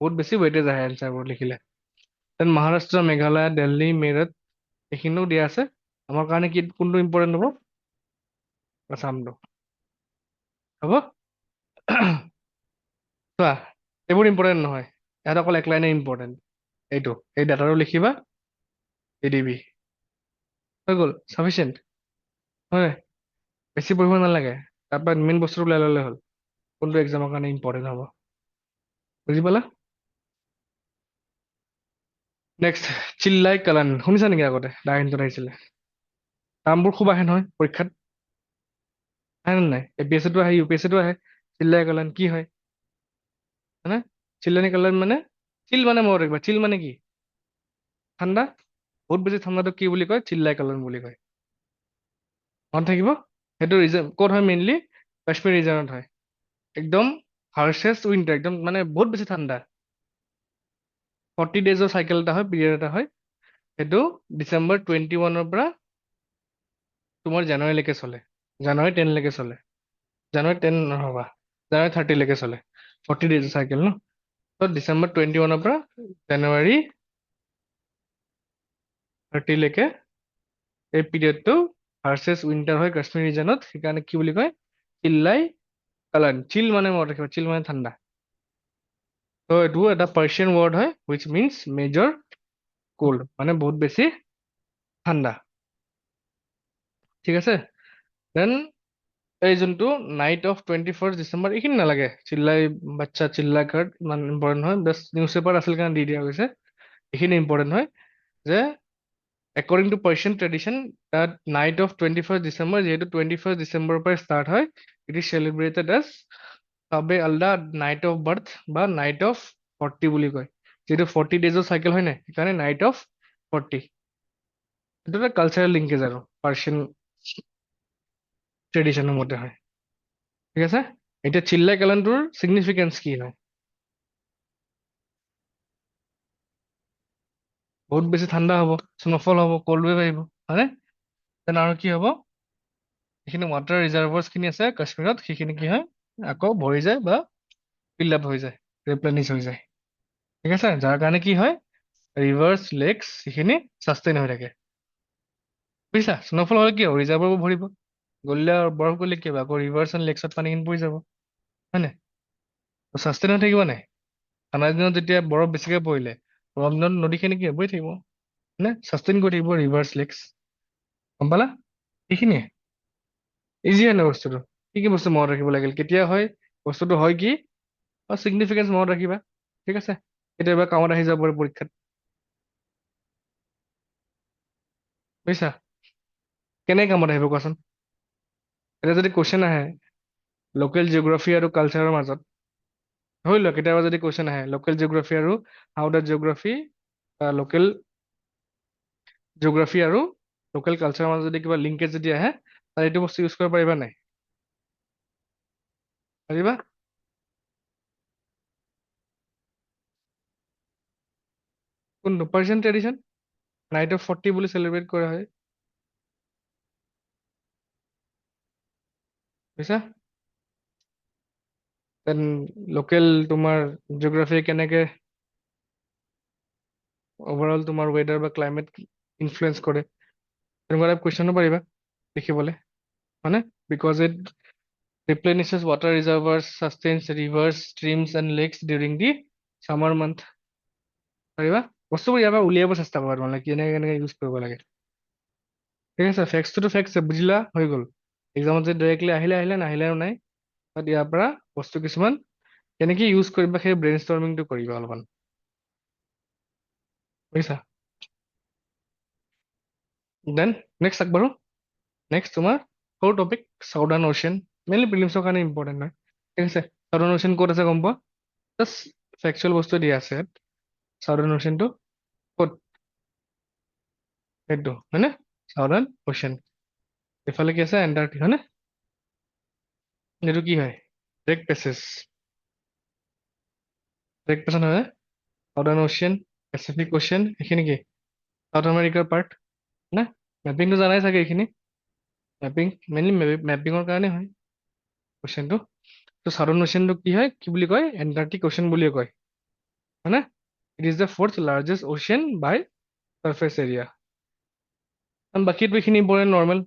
[SPEAKER 1] বহুত বেছি ৱেইটেজ আহে এনচাৰবোৰ লিখিলে দেন মহাৰাষ্ট্ৰ মেঘালয় দিল্লী মেৰঠ এইখিনিও দিয়া আছে আমাৰ কাৰণে কি কোনটো ইম্পৰ্টেণ্ট হ'ব আসামটো হ'ব চোৱা এইবোৰ ইম্পৰ্টেণ্ট নহয় ইয়াত অকল এক লাইনে ইম্পৰ্টেণ্ট এইটো এই ডাটাটো লিখিবা এডিবি হৈ গ'ল চাফিচিয়েণ্ট হয় বেছি পঢ়িব নালাগে তাৰপৰা মেইন বস্তুটো ওলাই ল'লে হ'ল কোনটো এক্সামৰ কাৰণে ইম্পৰ্টেণ্ট হ'ব বুজি পালা নেক্সট চিল্লাই কালান শুনিছা নেকি আগতে ডাইৰেক্টত আহিছিলে নামবোৰ খুব আহে নহয় পৰীক্ষাত আহে নে নাই এপিএছচিটো আহে ইউপিএছচিটো আহে চিল্লাই কালান কি হয় হয়নে চিল্লানি কালান মানে চিল মানে মনত ৰাখিবা চিল মানে কি ঠাণ্ডা বহুত বেছি ঠাণ্ডাটো কি বুলি কয় চিল্লাই কালান বুলি কয় মনত থাকিব সেইটো ৰিজন ক'ত হয় মেইনলি কাশ্মীৰ ৰিজনত হয় একদম হাৰ্চেষ্ট উইণ্টাৰ একদম মানে বহুত বেছি ঠাণ্ডা 40 ডেজৰ চাইকেল এটা হয় পিৰিয়ড এটা হয় সেইটো ডিচেম্বৰ 21 পৰা তোমাৰ জানুৱাৰীলৈকে চলে জানুৱাৰী 10 লৈকে চলে জানুৱাৰী 10 নহবা জানুৱাৰী 30 লৈকে চলে 40 ডেজৰ চাইকেল ন ত' ডিচেম্বৰ 21 পৰা জানুৱাৰী 30 লৈকে এই পিৰিয়ডটো হাৰ্চেষ্ট উইণ্টাৰ হয় কাশ্মীৰ ৰিজনত সেইকাৰণে কি বুলি কয় চিল্লাই কালান চিল মানে মনত ৰাখিবা চিল মানে ঠাণ্ডা ত' এইটো এটা পাৰ্চিয়ান ৱৰ্ড হয় হুইচ মিনছ মেজৰ কোল্ড মানে বহুত বেছি ঠাণ্ডা ঠিক আছে দেন এই যোনটো নাইট অফ 21 ডিচেম্বৰ এইখিনি নালাগে চিল্লাই বাচ্চা চিল্লাই কাৰ্ড ইমান ইম্পৰ্টেণ্ট হয় জাষ্ট নিউজ পেপাৰ আছিল কাৰণে দি দিয়া গৈছে এইখিনি ইম্পৰ্টেণ্ট হয় যে একৰ্ডিং টু পাৰ্চিয়ান ট্ৰেডিশ্যন তাত নাইট অফ 21 ডিচেম্বৰ যিহেতু 21 ডিচেম্বৰৰ পৰা ষ্টাৰ্ট হয় ইট ইজ চেলিব্ৰেটেড এজ চাবে আল্লাহ নাইট অফ বাৰ্থ বা নাইট অফ 40 বুলি কয় যিহেতু 40 ডেজৰ চাইকেল হয় নাই সেইকাৰণে নাইট অফ 40 এইটো এটা কালচাৰেল লিংকেজ আৰু পাৰ্চিয়ান ট্ৰেডিশ্যনৰ মতে হয় ঠিক আছে এতিয়া চিল্লাই কেলেণ্ডাৰৰ ছিগনিফিকেঞ্চ কি হয় বহুত বেছি ঠাণ্ডা হ'ব স্ন'ফল হ'ব কল্ড ৱেভ আহিব হয়নে দেন আৰু কি হ'ব যিখিনি ৱাটাৰ ৰিজাৰ্ভাৰ্ছখিনি আছে কাশ্মীৰত সেইখিনি কি হয় আকৌ ভৰি যায় বা ফিল আপ হৈ যায় ৰিপ্লেনিছ হৈ যায় ঠিক আছে যাৰ কাৰণে কি হয় ৰিভাৰ্ছ লেকছ সেইখিনি ছাষ্টেইন হৈ থাকে বুজিছা স্ন'ফল হ'লে কি হ'ব ৰিজাৰ্ভাৰবোৰ ভৰিব গলিলে আৰু বৰফ গ'লে কি হ'ব আকৌ ৰিভাৰ্ছ এণ্ড লেকছত পানীখিনি পৰি যাব হয় নাই ছাষ্টেইন হৈ থাকিব নাই ঠাণ্ডা দিনত যেতিয়া বৰফ বেছিকৈ পৰিলে গৰম দিনত নদীখিনি কি হ'বই থাকিব হয়নে ছাষ্টেইন কৰি থাকিব ৰিভাৰ্ছ লেকছ গম পালা এইখিনিয়ে ইজি হয় ন বস্তুটো কি কি বস্তু মনত ৰাখিব লাগিল কেতিয়া হয় বস্তুটো হয় কি ছিগনিফিকেঞ্চ মনত ৰাখিবা ঠিক আছে কেতিয়াবা কামত আহি যাব পাৰে পৰীক্ষাত বুজিছা কেনেকৈ কামত আহিব কোৱাচোন এতিয়া যদি কুৱেশ্যন আহে লোকেল জিঅ'গ্ৰাফী আৰু কালচাৰৰ মাজত ধৰি লোৱা কেতিয়াবা যদি কুৱেশ্যন আহে লোকেল জিঅ'গ্ৰাফী আৰু হাউ দ্য জিঅ'গ্ৰাফী লোকেল জিঅ'গ্ৰাফী আৰু লোকেল কালচাৰৰ মাজত যদি কিবা লিংকেজ যদি আহে তাত এইটো বস্তু ইউজ কৰিব পাৰিবা নাই পাৰিবা কোনটো পাৰ্চিয়ান ট্ৰেডিশ্যন নাইট অফ 40 বুলি চেলিব্ৰেট কৰা হয় বুজিছা দেন লোকেল তোমাৰ জিঅ'গ্ৰাফী কেনেকৈ অভাৰঅল তোমাৰ ৱেডাৰ বা ক্লাইমেট ইনফ্লুৱেঞ্চ কৰে তেনেকুৱা টাইপ কুৱেশ্যনো পাৰিবা লিখিবলৈ হয়নে because it replenishes water reservoirs, sustains rivers, streams, and lakes during the summer month. পাৰিবা বস্তুবোৰ ইয়াৰ পৰা উলিয়াব চেষ্টা কৰা তোমালোকে কেনেকৈ কেনেকৈ ইউজ কৰিব লাগে ঠিক আছে ফেক্সটোতো ফেক্স বুজিলা হৈ গ'ল এক্সামত যে ডাইৰেক্টলি আহিলে আহিলে নাহিলে আৰু নাই বাট ইয়াৰ পৰা বস্তু কিছুমান কেনেকৈ ইউজ কৰিবা সেই ব্ৰেইন ষ্টৰ্মিংটো কৰিবা অলপমান বুজিছা দেন নেক্সট আগবাঢ়ো নেক্সট তোমাৰ সৰু টপিক চাউদাৰ্ণ অ'চিয়ান মেইনলি প্ৰিলিমছৰ কাৰণে ইম্পৰ্টেণ্ট হয় ঠিক আছে চাউদাৰ্ণ অ'চিয়ান ক'ত আছে গম পোৱা জাষ্ট ফেকচুৱেল বস্তু দিয়া আছে ইয়াত চাউদাৰ্ণ অ'চিয়ানটো ক'ত সেইটো হয়নে চাউদাৰ্ণ অ'চিয়ান এইফালে কি আছে এণ্টাৰ্কটিক হয়নে এইটো কি হয় ব্ৰেক পেচেজ ব্ৰেক পেচেজ হয় চাউদাৰ্ণ অ'চিয়ান পেচিফিক অ'চিয়ান এইখিনি কি সাউথ আমেৰিকাৰ পাৰ্ট না মেপিংটো জানাই চাগে এইখিনি মেপিং মেইনলি মেপিঙৰ কাৰণে হয় কুৱেশ্যনটো ত' ছাউদাৰ্ণ অ'চিয়ানটো কি হয় কি বুলি কয় এণ্টাৰ্কটিক অ'চিয়ান বুলিয়ে কয় হয়নে it is the fourth largest ocean by surface area বাকীটো এইখিনি important normal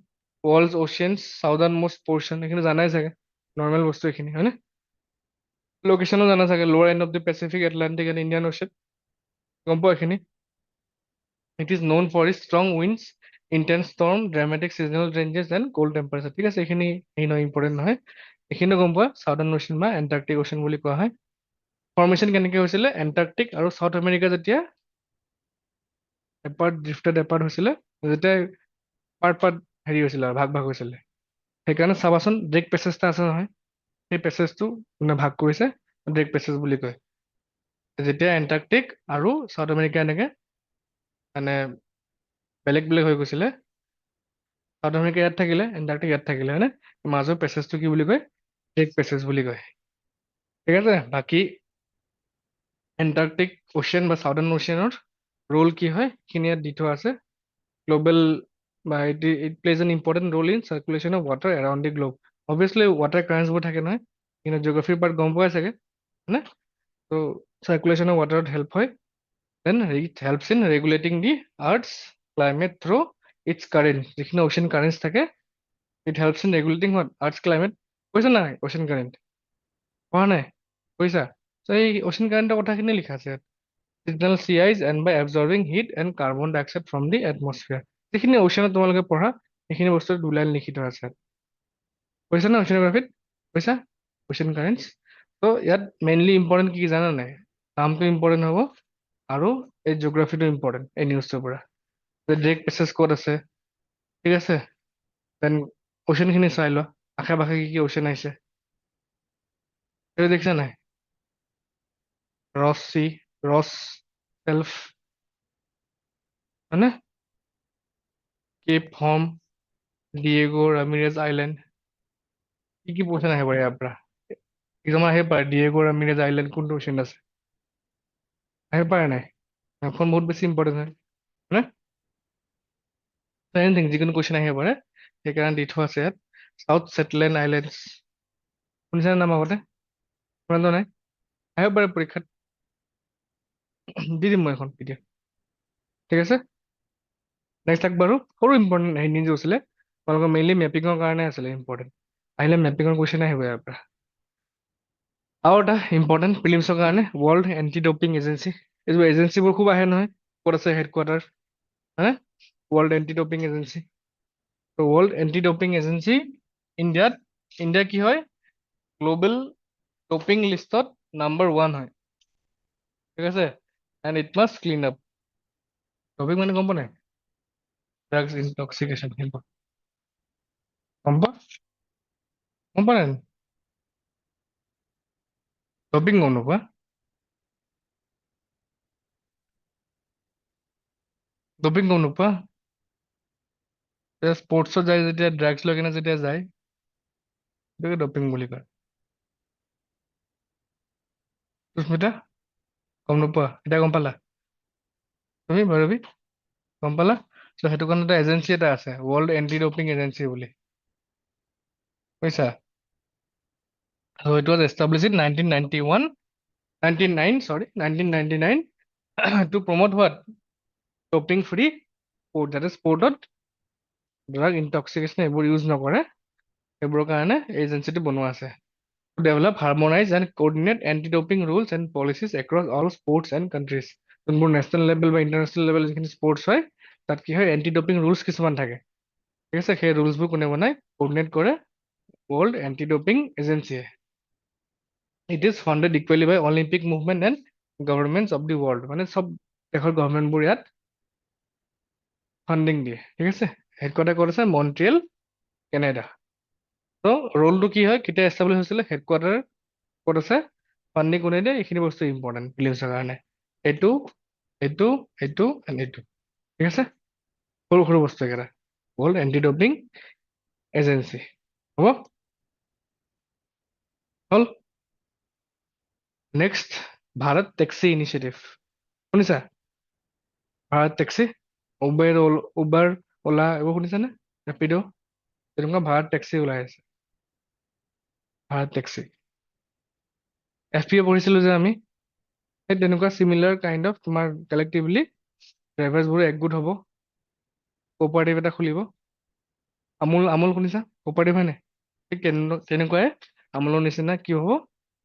[SPEAKER 1] world's oceans southernmost portion এইখিনি জানাই চাগে নৰ্মেল বস্তু এইখিনি হয়নে লোকেশ্যনো জানা চাগে lower end of the Pacific Atlantic and Indian ocean গম পোৱা এইখিনি it is known for is strong winds intense storm dramatic seasonal changes and cold temperature ঠিক আছে এইখিনি এই নহয় ইম্পৰ্টেণ্ট নহয় এইখিনিও গম পোৱা চাউদাৰ্ণ অ'চিয়ান বা এণ্টাৰ্কটিক অ'চিয়ান বুলি কোৱা হয় ফৰ্মেশ্যন কেনেকৈ হৈছিলে এণ্টাৰ্কটিক আৰু চাউথ আমেৰিকা যেতিয়া এপাৰ্ট ড্ৰিফটেড এপাৰ্ট হৈছিলে যেতিয়া পাৰ্ট পাৰ্ট হেৰি হৈছিলে আৰু ভাগ ভাগ হৈছিলে সেইকাৰণে চাবাচোন ড্ৰেক পেছেজ এটা আছে নহয় সেই পেছেজটো মানে ভাগ কৰিছে ড্ৰেক পেছেজ বুলি কয় যেতিয়া এণ্টাৰ্কটিক আৰু চাউথ আমেৰিকা এনেকে মানে বেলেগ বেলেগ হৈ গৈছিলে চাউথ আমেৰিকা ইয়াত থাকিলে এণ্টাৰ্কটিক ইয়াত থাকিলে হয়নে মাজৰ পেছেজটো কি বুলি কয় ড্ৰেক পেছেজ বুলি কয় ঠিক আছে বাকী এণ্টাৰ্কটিক অ'চিয়ান বা চাউদাৰ্ণ অ'চিয়ানৰ ৰোল কি হয় সেইখিনি ইয়াত দি থোৱা আছে গ্ল'বেল বা it plays an important role in circulation of water around the globe obviously water কাৰেণ্টছবোৰ থাকে নহয় কিন্তু জিঅ'গ্ৰাফিৰ পাৰ্ট গম পোৱাই চাগে হয়নে ত' চাৰ্কুলেশ্যন অফ ৱাটাৰত হেল্প হয় then it helps in regulating the earth's climate through its current যিখিনি অ'চিয়ান কাৰেণ্টছ থাকে it helps in regulating what আৰ্থছ climate কৈছা নাই অ'চিয়ান কাৰেণ্ট পঢ়া নাই কৈছা ত' এই অ'চিয়ান কাৰেণ্টৰ কথাখিনি লিখা আছে ইয়াত signal sea ice and by absorbing heat and carbon dioxide from the atmosphere যিখিনি অ'চিয়ানত তোমালোকে পঢ়া সেইখিনি বস্তু দুলাইন লিখি থোৱা আছে কৈছা না অ'চিয়ানগ্ৰাফিত কৈছা অ'চিয়ান কাৰেণ্টছ ত' ইয়াত মেইনলি ইম্পৰ্টেণ্ট কি জানা নাই নামটো ইম্পৰ্টেণ্ট হ'ব আৰু এই জিঅ'গ্ৰাফিটো ইম্পৰ্টেণ্ট এই নিউজটোৰ পৰা ড্ৰেক পেছেজ ক'ত আছে ঠিক আছে দেন অ'চিয়ানখিনি চাই লোৱা আশে পাশে কি কি অ'চিয়ান আহিছে সেইটো দেখিছা নাই ৰছ চি ৰছ চেল্ফ হয়নে কেপ হৰ্ম ডিয়েগো ৰামিৰেজ আইলেণ্ড কি পইচা নাহিব ইয়াৰ পৰা এক্সাম আহিব পাৰে ডিয়েগো ৰামিৰেজ আইলেণ্ড কোনটো অ'চিয়ান আছে আহিব পাৰে নাই এখন বহুত বেছি ইম্পৰ্টেণ্ট হয় হয়নে এনিথিং যিকোনো কুৱেশ্যন আহিব পাৰে সেইকাৰণে দি থোৱা আছে ইয়াত চাউথ ছেটলেণ্ড আইলেণ্ডছ শুনিছানে নাম আগতে শুনা নাই আহিব পাৰে পৰীক্ষাত দি দিম মই এখন পিডিএফ ঠিক আছে নেক্সট লাগ বাৰু সৰু ইম্পৰ্টেণ্ট হেৰি নিউজ আছিলে তোমালোকৰ মেইনলি মেপিঙৰ কাৰণে আছিলে ইম্পৰ্টেণ্ট আহিলে মেপিঙৰ কুৱেশ্যন আহিব ইয়াৰ পৰা আৰু এটা ইম্পৰ্টেণ্ট ফিলিমছৰ কাৰণে ৱৰ্ল্ড এণ্টি ডপিং এজেঞ্চি এইবোৰ এজেঞ্চিবোৰ খুব আহে নহয় ক'ত আছে হেডকোৱাৰ্টাৰ হয়নে world anti doping agency world anti doping agency India কি হয় গ্ল'বেল ডপিং লিষ্টত নাম্বাৰ 1 হয় ঠিক আছে and it must clean up doping মানে গম পোৱা নাই ড্ৰাগছ ইনটক্সিকেশ্যন গম পোৱা নাই ডপিং গম নোপোৱা ডপিং গম নোপোৱা স্পৰ্টছত যায় যেতিয়া ড্ৰাগছ লৈ কিনে যেতিয়া যায় সেইটোকে ডপিং বুলি কয় সুস্মিতা গম নোপোৱা এতিয়া গম পালা তুমি ভৈৰৱী গম পালা চ' সেইটো কাৰণে এটা এজেঞ্চি এটা আছে ৱৰ্ল্ড এণ্টি ডপিং এজেঞ্চি বুলি বুজিছা so' it was establish in 1991 1999 to promote what doping free sport যাতে স্পৰ্টত ড্ৰাগ ইনটক্সিকেশ্যন এইবোৰ ইউজ নকৰে সেইবোৰৰ কাৰণে এই এজেঞ্চিটো বনোৱা আছে to develop, harmonize, and coordinate anti-doping rules and policies across all sports and countries. যোনবোৰ নেশ্যনেল লেভেল বা ইণ্টাৰনেশ্যনেল লেভেল যিখিনি স্পৰ্টছ হয় তাত কি হয় এণ্টি ডপিং ৰুলছ কিছুমান থাকে ঠিক আছে সেই ৰুলছবোৰ কোনে বনায় কোৰ্ডিনেট কৰে ৱৰ্ল্ড এণ্টি ডপিং এজেঞ্চিয়ে it is funded equally by Olympic movement and governments of the world মানে চব দেশৰ গভৰ্ণমেণ্টবোৰ ইয়াত ফাণ্ডিং দিয়ে ঠিক আছে হেডকোৱাৰ্টাৰ ক'ত আছে মন্ট্ৰিয়েল কেনেডা ত' ৰোলটো কি হয় কেতিয়া এষ্টাব্লিছ হৈছিলে হেডকোৱাৰ্টাৰ ক'ত আছে ফাণ্ডিং কোনে দিয়ে এইখিনি বস্তু ইম্পৰ্টেণ্ট ফিলিমছৰ কাৰণে এইটো এইটো এইটো এণ্ড এইটো ঠিক আছে সৰু সৰু বস্তু একেটা ৱৰ্ল্ড এণ্টি ডপিং এজেঞ্চি হ'ব হ'ল নেক্সট ভাৰত টেক্সি ইনিচিয়েটিভ শুনিছা ভাৰত টেক্সি উবাৰ অলা এইবোৰ শুনিছানে? ৰেপিড' তেনেকুৱা ভাৰত টেক্সি ওলাই আছে। ভাৰত টেক্সি FPO পঢ়িছিলো যে আমি, সেই তেনেকুৱা চিমিলাৰ কাইণ্ড অফ তোমাৰ কালেক্টিভলি ড্ৰাইভাৰ্ছবোৰে একগোট হ'ব, কোঅপাৰেটিভ এটা খুলিব। আমুল আমুল শুনিছা? কোঅপাৰেটিভ হয় নাই? ঠিক তেনেকুৱাই আমুলৰ নিচিনা কি হ'ব,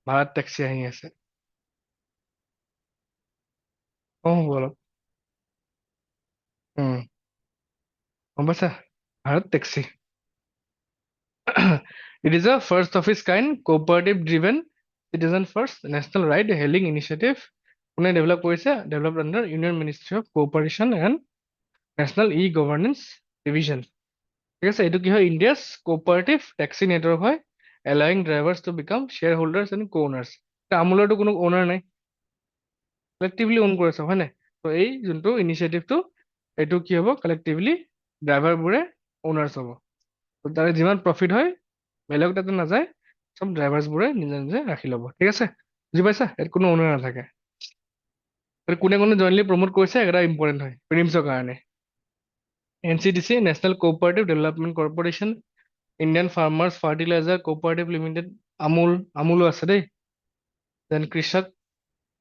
[SPEAKER 1] ভাৰত টেক্সি আহি আছে। কম হ'ব অলপ। উম গম পাইছা? Bharat taxi It is a first of its kind cooperative driven citizen first national ride hailing initiative কোনে ডেভেলপ কৰিছে? Developed under union ministry of cooperation and national e governance division. ঠিক আছে, এইটো কি হয়? ইণ্ডিয়াছ কোঅপাৰেটিভ টেক্সি নেটৱৰ্ক হয়, allowing drivers to become share holders and co owners. আমুলৰটো কোনো অনাৰ নাই, কালেক্টিভলি অন কৰিছে হয় নাই? ত' এই যোনটো ইনিচিয়েটিভটো, এইটো কি হ'ব? কালেক্টিভলি ড্ৰাইভাৰবোৰে অনাৰ্ছ হ'ব। ত' তাৰে যিমান প্ৰফিট হয় বেলেগ তাতে নাযায়, চব ড্ৰাইভাৰ্ছবোৰে নিজে নিজে ৰাখি ল'ব। ঠিক আছে, বুজি পাইছা? ইয়াত কোনো অনাৰ নাথাকে। কোনে কোনে জইনলি প্ৰমোট কৰিছে এটা ইম্পৰ্টেণ্ট হয় প্ৰিলিমছৰ কাৰণে। NCDC national cooperative development corporation, Indian farmers fertiliser cooperative limited, আমুলো আছে দেই, then Krishak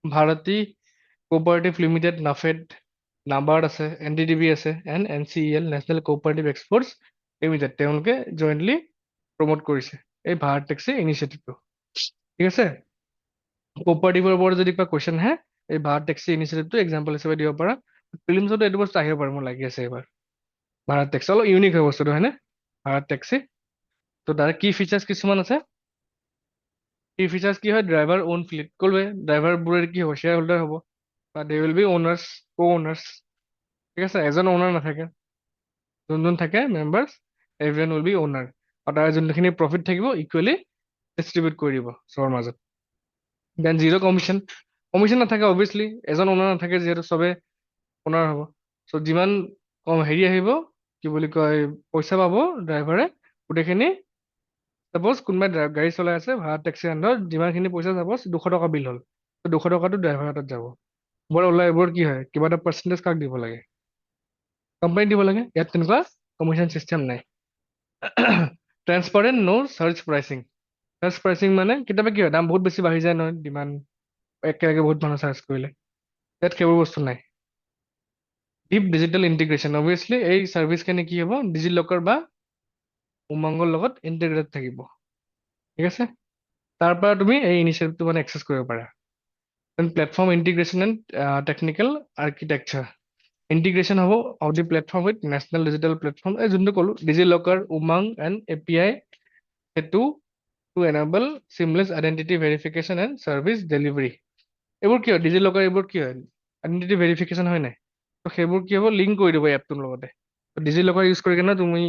[SPEAKER 1] Bharati cooperative limited, NAFED, NABARD আছে, NDDB আছে, and NCEL national cooperative exports limited, তেওঁলোকে জইণ্টলি প্ৰমোট কৰিছে এই ভাৰত টেক্সি ইনিচিয়েটিভটো। ঠিক আছে, কোঅপাৰেটিভৰ ওপৰত যদি কিবা কুৱেশ্যন আহে, এই ভাৰত টেক্সি ইনিচিয়েটিভটো এক্সাম্পল হিচাপে দিব পাৰা। প্ৰিলিমছতো এইটো বস্তু আহিব পাৰে, মোৰ লাগি আছে এইবাৰ। ভাৰত টেক্সি অলপ ইউনিক হয় বস্তুটো, হয়নে? ভাৰত টেক্সি। ত' তাৰে কি ফিচাৰ্ছ কিছুমান আছে। কি ফিচাৰ্ছ কি হয়? ড্ৰাইভাৰ অন ফ্লিট, ক'লোৱে ড্ৰাইভাৰবোৰে কি হ'ব? শ্বেয়াৰ হোল্ডাৰ হ'ব, বা they will be honours, co honours. ঠিক আছে, এজন অনাৰ নাথাকে, যোন থাকে মেম্বাৰ্ছ এভৰিৱান উইল বি অনাৰ, আৰু তাৰে যোনখিনি প্ৰফিট থাকিব ইকুৱেলি ডিষ্ট্ৰিবিউট কৰি দিব চবৰ মাজত। দেন জিৰ' কমিশ্যন, কমিশ্যন নাথাকে অবভিয়াছলি, এজন অনাৰ নাথাকে যিহেতু চবে অনাৰ হ'ব। চ' যিমান কম হেৰি আহিব, কি বুলি কয়, পইচা পাব ড্ৰাইভাৰে গোটেইখিনি। চাপ'জ কোনোবাই গাড়ী চলাই আছে ভাড়া টেক্সি আণ্ডাৰত, যিমানখিনি পইচা চাপ'জ 200 টকা বিল হ'ল, ত' 200 টকাটো ড্ৰাইভাৰ হাতত যাব। বৰ ওলাই এইবোৰ কি হয়? কিবা এটা পাৰ্চেণ্টেজ কাক দিব লাগে? কোম্পানীক দিব লাগে। ইয়াত তেনেকুৱা কমিশ্যন চিষ্টেম নাই। ট্ৰেন্সপাৰেণ্ট ন' চাৰ্জ প্ৰাইচিং। চাৰ্জ প্ৰাইচিং মানে কেতিয়াবা কি হয়, দাম বহুত বেছি বাঢ়ি যায় নহয়, ডিমাণ্ড একেলগে বহুত মানুহ চাৰ্জ কৰিলে, ইয়াত সেইবোৰ বস্তু নাই। ডিপ ডিজিটেল ইণ্টিগ্ৰেশ্যন, অবভিয়াছলি এই ছাৰ্ভিচখিনি কি হ'ব? ডিজি লকাৰ বা উমংগৰ লগত ইণ্টিগ্ৰেটেড থাকিব। ঠিক আছে, তাৰ পৰা তুমি এই ইনিচিয়েটিভটো মানে এক্সেছ কৰিব পাৰা। Then platform integration and technical architecture, integration হ'ব of the platform with national digital platform, এই যোনটো ক'লো DigiLocker, UMANG and API, সেইটো to enable seamless identity verification and service delivery. এইবোৰ কি হয়? ডিজি লকাৰ এইবোৰ কি হয়? আইডেণ্টিটি ভেৰিফিকেশ্যন হয় নাই? ত' সেইবোৰ কি হ'ব? লিংক কৰি দিব এপটোৰ লগতে। ডিজি লকাৰ ইউজ কৰি কিনে তুমি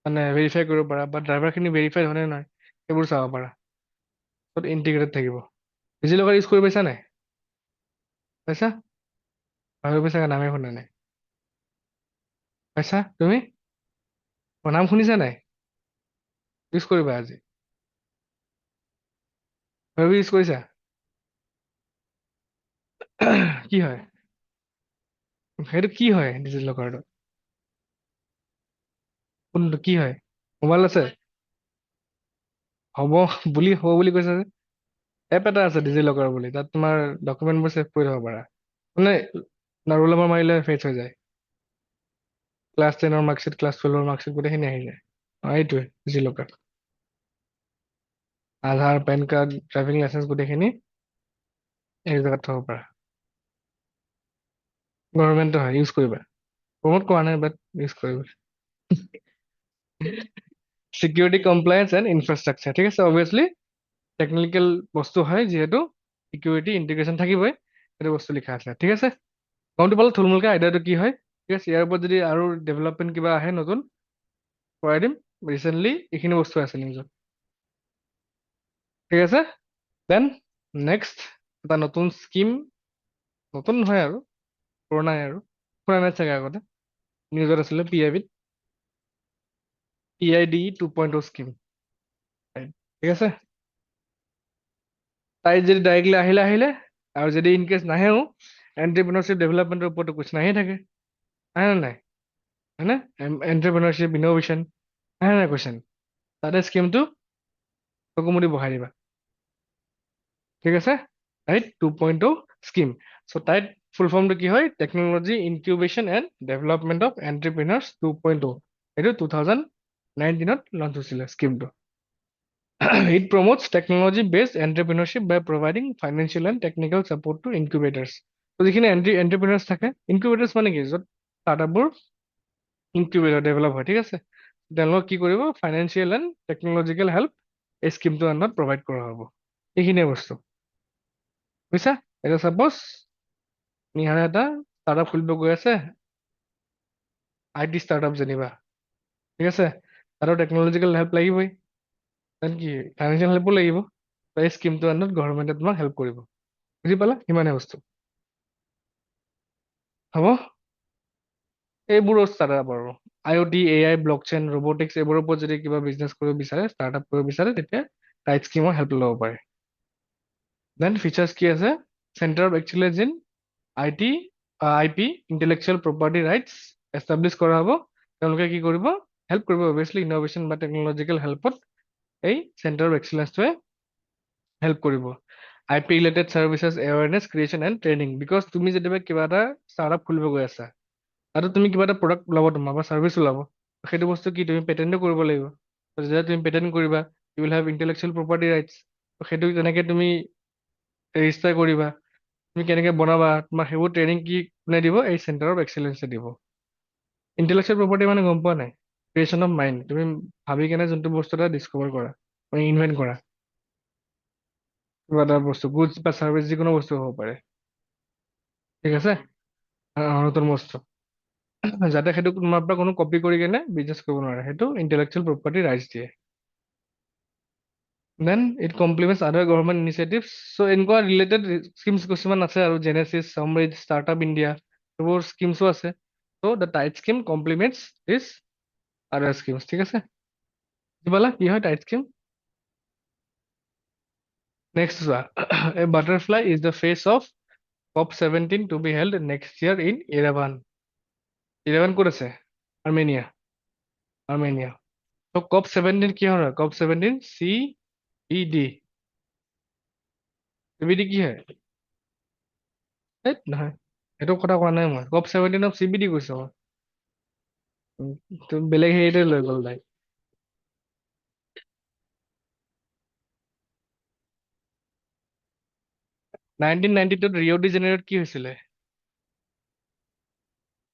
[SPEAKER 1] মানে ভেৰিফাই কৰিব পাৰা, বা ড্ৰাইভাৰখিনি ভেৰিফাইড হয়নে নহয় সেইবোৰ চাব পাৰা। ত' ইণ্টিগ্ৰেটেড থাকিব। ডিজি লকাৰ ইউজ কৰি পাইছা নাই? পাইছা? ভাবি পাইছা, নামেই শুনা নাই। পাইছা তুমি? নাম শুনিছা নাই? ইউজ কৰিবা আজি? ভাবি ইউজ কৰিছা? কি হয় সেইটো? কি হয় ডিজি লকাৰটো? কোনটো কি হয়? মোবাইল আছে? হ'ব হ'ব বুলি কৈছা যে। এপ এটা আছে ডিজি লকাৰ বুলি, তাত তোমাৰ ডকুমেণ্টবোৰ ছেভ কৰি থ'ব পাৰা। মানে ৰোল নম্বৰ মাৰিলে ফেচ হৈ যায়। ক্লাছ 10ৰ মাৰ্কশ্বিট, ক্লাছ 12ৰ মাৰ্কশ্বিট গোটেইখিনি আহি যায়। এইটোৱে ডিজি লকাৰ। আধাৰ, পেন কাৰ্ড, ড্ৰাইভিং লাইচেঞ্চ গোটেইখিনি এই জেগাত থ'ব পাৰা। গভৰ্ণমেণ্টৰ হয়, ইউজ কৰিবা। প্ৰমোট কৰা নাই, বাট ইউজ কৰিবা। চিকিউৰিটি কমপ্লায়েন্স এণ্ড ইনফ্ৰাষ্ট্ৰাকচাৰ, ঠিক আছে, অবভিয়াছলি টেকনিকেল বস্তু হয় যিহেতু চিকিউৰিটি ইণ্টিগ্ৰেশ্যন থাকিবই, সেইটো বস্তু লিখা আছে। ঠিক আছে, গমটো পালে থুলমূলকৈ আইডিয়াটো কি হয়। ঠিক আছে, ইয়াৰ ওপৰত যদি আৰু ডেভেলপমেণ্ট কিবা আহে নতুন কৰাই দিম। ৰিচেণ্টলি এইখিনি বস্তু আছে নিউজত। ঠিক আছে, দেন নেক্সট এটা নতুন স্কিম, নতুন নহয় আৰু পুৰণাই, আৰু শুনা নাই চাগে আগতে, নিউজত আছিলে PIDE 2.0 স্কিম। ঠিক আছে, তাই যদি ডাইৰেক্টলি আহিলে, আৰু যদি ইনকেছ নাহেও, এণ্টাৰপ্ৰিনাৰশ্বিপ ডেভেলপমেণ্টৰ ওপৰতো কুৱেশ্যন আহিয়ে থাকে। আহে নে নাই? হয়নে? এণ্টাৰপ্ৰিনাৰশ্বিপ, ইনোভেশ্যন, আহে নাই কুৱেশ্যন? তাতে স্কিমটো চকু মুদি বহাই দিবা। ঠিক আছে? Right, 2.0 scheme. চ' তাইত ফুল ফৰ্মটো কি হয়? Technology incubation and development of entrepreneurs 2.0। এইটো 2019ত লঞ্চ হৈছিলে স্কিমটো। It promotes technology-based entrepreneurship by providing financial and technical support to incubators. তো যিখিনি এণ্টাৰপ্ৰিনাৰ্ছ থাকে, ইনকিউবেটাৰ্ছ মানে কি? য'ত ষ্টাৰ্টআপবোৰ ইনকিউবেটৰ ডেভেলপ হয়, ঠিক আছে? তেওঁলোকক কি কৰিব? ফাইনেন্সিয়েল এণ্ড টেকনলজিকেল হেল্প এই স্কিমটোৰ আণ্ডাৰত প্ৰভাইড কৰা হ'ব। এইখিনিয়ে বস্তু বুজিছা? এতিয়া চাপ'জ নিহাৰে এটা ষ্টাৰ্টআপ খুলিব গৈ আছে, IT ষ্টাৰ্টআপ যেনিবা, ঠিক আছে? তাতো টেকনলজিকেল হেল্প লাগিবই, দেন কি ফাইনেন্সিয়েল হেল্পো লাগিব। তো এই স্কিমটোৰ আণ্ডাৰত গভৰ্ণমেণ্টে তোমাক হেল্প কৰিব। বুজি পালা? সিমানে বস্তু হ'ব। এইবোৰো ষ্টাৰ্টআপ আৰু IoT, AI, ব্লকচেইন, ৰবটিক্স এইবোৰৰ ওপৰত যদি কিবা বিজনেছ কৰিব বিচাৰে, ষ্টাৰ্টআপ কৰিব বিচাৰে, তেতিয়া টাইট স্কিমৰ হেল্প ল'ব পাৰে। দেন ফিচাৰ্ছ কি আছে? Centre of excellence in IT, IP, intellectual property rights establish কৰা হ'ব। তেওঁলোকে কি কৰিব? হেল্প কৰিব, অভিয়াছলি ইন'ভেশ্যন বা টেকনলজিকেল হেল্পত এই চেণ্টাৰ অফ এক্সেলেঞ্চটোৱে হেল্প কৰিব। IP related services, awareness creation and training. Because তুমি যেতিয়া কিবা এটা ষ্টাৰ্টআপ খুলিব গৈ আছা, আৰু তুমি কিবা এটা প্ৰডাক্ট ওলাব তোমাৰ বা ছাৰ্ভিচ ওলাব, সেইটো বস্তু কি তুমি পেটেণ্টো কৰিব লাগিব। যেতিয়া তুমি পেটেণ্ট কৰিবা, you will have intellectual property rights. সেইটো তেনেকৈ তুমি ৰেজিষ্টাৰ কৰিবা, তুমি কেনেকৈ বনাবা, তোমাৰ সেইবোৰ ট্ৰেইনিং কি কোনে দিব? এই চেণ্টাৰ অফ এক্সেলেঞ্চে দিব। ইণ্টেলেকচুৱেল প্ৰপাৰ্টি মানে গম পোৱা নাই? Creation of mind. তুমি ভাবি কেনে যোনটো বস্তু এটা ডিছকভাৰ কৰা, মানে ইনভেণ্ট কৰা, কিবা এটা বস্তু, গুডছ বা ছাৰ্ভিচ, যিকোনো বস্তু হ'ব পাৰে, ঠিক আছে? নতুন বস্তু, যাতে সেইটো তোমাৰ পৰা কোনো কপি কৰি কেনে বিজনেছ কৰিব নোৱাৰে, সেইটো ইণ্টেলেকচুৱেল প্ৰপাৰ্টি ৰাইটছ দিয়ে। দেন ইট কমপ্লিমেণ্টছ আদাৰ গভৰ্ণমেণ্ট ইনিচিয়েটিভছ। চ' এনেকুৱা ৰিলেটেড স্কিমছ কিছুমান আছে আৰু জেনেচিছ, সমৰিজ, ষ্টাৰ্টআপ ইণ্ডিয়া, সেইবোৰ স্কিমছো আছে। চ' দ্য টাইট স্কিম কমপ্লিমেণ্টছ দিছ আদাৰ স্কিমছ। ঠিক আছে? বুজি পালা কি হয় টাইট স্কিম? নেক্সট চোৱা, a butterfly is the face of COP17 to be held next year in Yerevan. Yerevan ক'ত আছে? আৰ্মেনিয়া। আৰ্মেনিয়া। ত' COP17 কিহৰ হয়? COP17 CBD। CBD কি হয়? এই নহয়, সেইটো কথা কোৱা নাই মই। COP17 CBD কৈছো মই। তো বেলেগ হেৰিতে লৈ গ'ল তাই। 1992ত ৰিঅ' ডি জেনেৰোত কি হৈছিলে?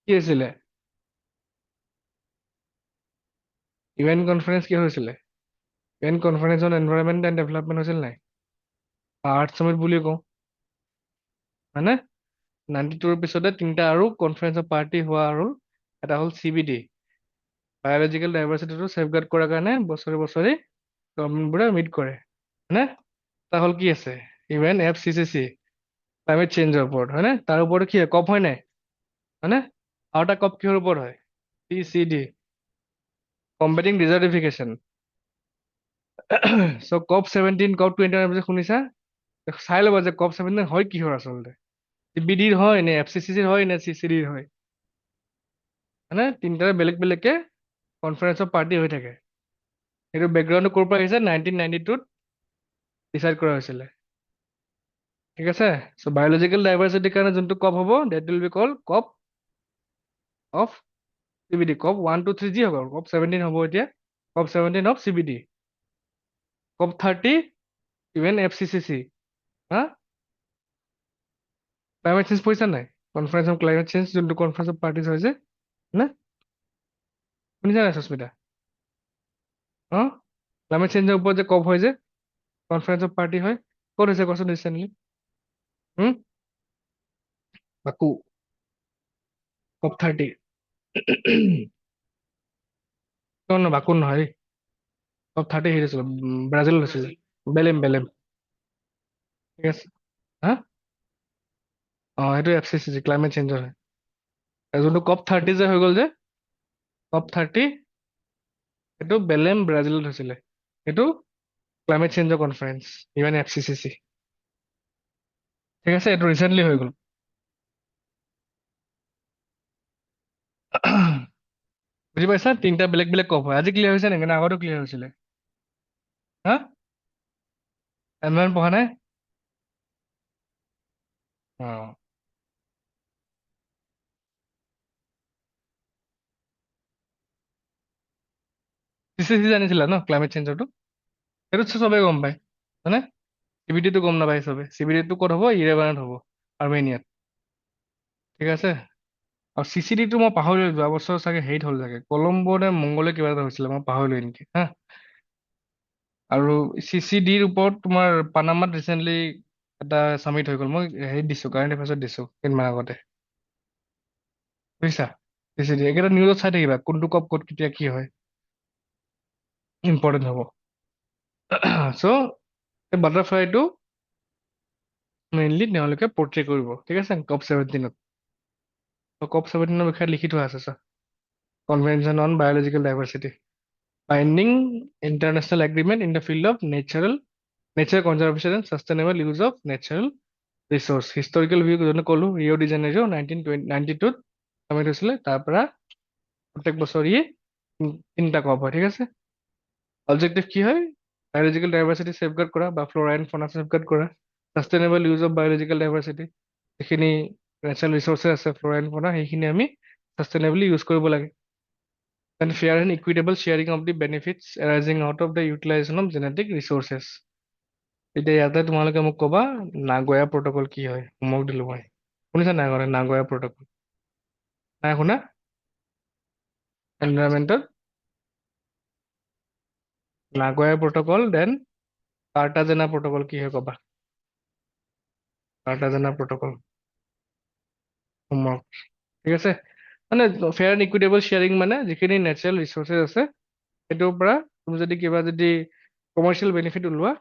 [SPEAKER 1] কি হৈছিলে? UN কনফাৰেন্স কি হৈছিলে? UN conference on environment and development হৈছিল নাই? আৰ্থ চামিট বুলি কওঁ, হয়নে? 92ৰ পিছতে তিনিটা আৰু কনফাৰেন্সৰ পাৰ্টি হোৱা, আৰু এটা হ'ল CBD, বায়'লজিকেল ডাইভাৰ্চিটিটো ছেফগাৰ্ড কৰাৰ কাৰণে বছৰে বছৰে গভৰ্ণমেণ্টবোৰে মিট কৰে, হয়নে? এটা হ'ল কি আছে? UNFCCC, ক্লাইমেট চেঞ্জৰ ওপৰত, হয়নে? তাৰ ওপৰত কি হয়? কপ হয় নাই? হয়নে? আৰু এটা কপ কিহৰ ওপৰত হয়? CCD, combating ডিজাৰ্টিফিকেশ্যন। চ' COP17, COP21 শুনিছা? চাই ল'বা যে COP17 হয় কিহৰ আচলতে, CBDৰ হয় নে FCCCৰ হয় নে CCDৰ হয়, মানে তিনিটাৰে বেলেগ বেলেগকে কনফাৰেন্সৰ পাৰ্টি হৈ থাকে। সেইটো বেকগ্ৰাউণ্ডটো ক'ৰ পৰা আহিছে? 1992ত ডিচাইড কৰা হৈছিলে। ঠিক আছে? চ' বায়'লজিকেল ডাইভাৰ্চিটিৰ কাৰণে যোনটো কপ হ'ব, that will be call COP of CBD। COP1, 2, 3 যি হ'ব, COP17 হ'ব এতিয়া, COP17 of CBD। COP30 UNFCCC। হা? ক্লাইমেট চেঞ্জ পঢ়িছা নাই? কনফাৰেন্স অফ ক্লাইমেট চেঞ্জ, যোনটো কনফাৰেন্স অফ পাৰ্টিজ হয় যে, নে? শুনিছা নাই সুস্মিতা? অঁ, ক্লাইমেট চেঞ্জৰ ওপৰত যে কপ হয় যে, কনফাৰেন্স অফ পাৰ্টি হয়, ক'ত হৈছে কোৱাচোন ৰিচেণ্টলি? বাকু। COP30। বাকু নহয়, COP30 হেৰি হৈছিল, ব্ৰাজিলত হৈছিল, বেলেম বেলেম। ঠিক আছে? হা? অঁ, সেইটো FCCC, ক্লাইমেট চেঞ্জৰ হয়। আৰু যোনটো COP30 যে হৈ গ'ল যে, COP30, সেইটো বেলেম ব্ৰাজিলত হৈছিলে। সেইটো ক্লাইমেট চেঞ্জৰ কনফাৰেন্স, UNFCCC। ঠিক আছে? এইটো ৰিচেণ্টলি হৈ গ'ল। বুজি পাইছা? তিনিটা বেলেগ বেলেগ কপ হয়। আজি ক্লিয়াৰ হৈছে নেকি? নে আগতো ক্লিয়াৰ হৈছিলে? হা? এনভাইৰনমেণ্ট পঢ়া নাই? অ চিচিচি জানিছিলা ন ক্লাইমেট চেঞ্জৰটো? সেইটো চবেই গম পায় হয়নে? চিবিডিটো গম নাপায় চবে। চিবিডিটো ক'ত হ'ব? ইৰেভানত হ'ব, আৰ্মেনিয়াত। ঠিক আছে। আৰু চিচিডিটো মই পাহৰিলো, যোৱা বছৰ চাগে হেৰিত হ'ল চাগে, কলম্বো নে মংগলে কিবা এটা হৈছিলে, মই পাহৰিলো নেকি হা। আৰু চিচিডিৰ ওপৰত তোমাৰ পানামাত ৰিচেণ্টলি এটা চামিট হৈ গ'ল। মই হেৰিত দিছো, কাৰেণ্ট এফেয়াৰ্ছত দিছো কেইদিনমান আগতে। বুজিছা? চিচিডি একেটা নিউজত চাই থাকিবা, কোনটো কপ ক'ত কেতিয়া কি হয়, ইম্পৰ্টেণ্ট হ'ব। চ' এই বাটাৰফ্লাইটো মেইনলি তেওঁলোকে পৰ্ট্ৰে কৰিব, ঠিক আছে, COP17ত। COP17ৰ বিষয়ে লিখি থোৱা আছে চা, convention on biological diversity, binding international agreement in the field of nature conservation and sustainable use of natural resource. Historical view যোনে ক'লো, ৰিঅ' ডি জেনেৰিঅ' 1992ত চামিট হৈছিলে। তাৰ পৰা প্ৰত্যেক বছৰ ই তিনিটা কপ হয়, ঠিক আছে। অবজেক্টিভ কি হয়? বায়'লজিকেল ডাইভাৰ্চিটি ছেফগাৰ্ড কৰা বা ফ্ল'ৰা এণ্ড ফনা ছেফগাৰ্ড কৰা, sustainable use of biological diversity, যিখিনি নেচাৰেল ৰিচোৰ্চেছ আছে ফ্ল'ৰা এণ্ড ফনা, সেইখিনি আমি ছাষ্টেইনেবলি ইউজ কৰিব লাগে। Then fair and equitable sharing of the benefits arising out of the utilisation of genetic resources. এতিয়া ইয়াতে তোমালোকে মোক ক'বা নাগোয়া প্ৰট'কল কি হয়? হোমৱৰ্ক দিলোঁ মই। শুনিছা নাই আগতে নাগোয়া প্ৰট'কল? নাই শুনা? এনভাইৰনমেণ্টত নাগোয়া প্ৰট'কল, দেন কাৰ্টাজেনা প্ৰট'কল কি হয় ক'বা? কাৰ্টাজেনা প্ৰট'কল হোমৱৰ্ক, ঠিক আছে। মানে ফেয়াৰ এণ্ড ইকুইটেবল শ্বেয়াৰিং মানে যিখিনি নেচাৰেল ৰিচোৰ্চেছ আছে সেইটোৰ পৰা তুমি যদি কিবা যদি কমাৰ্চিয়েল বেনিফিট ওলোৱা,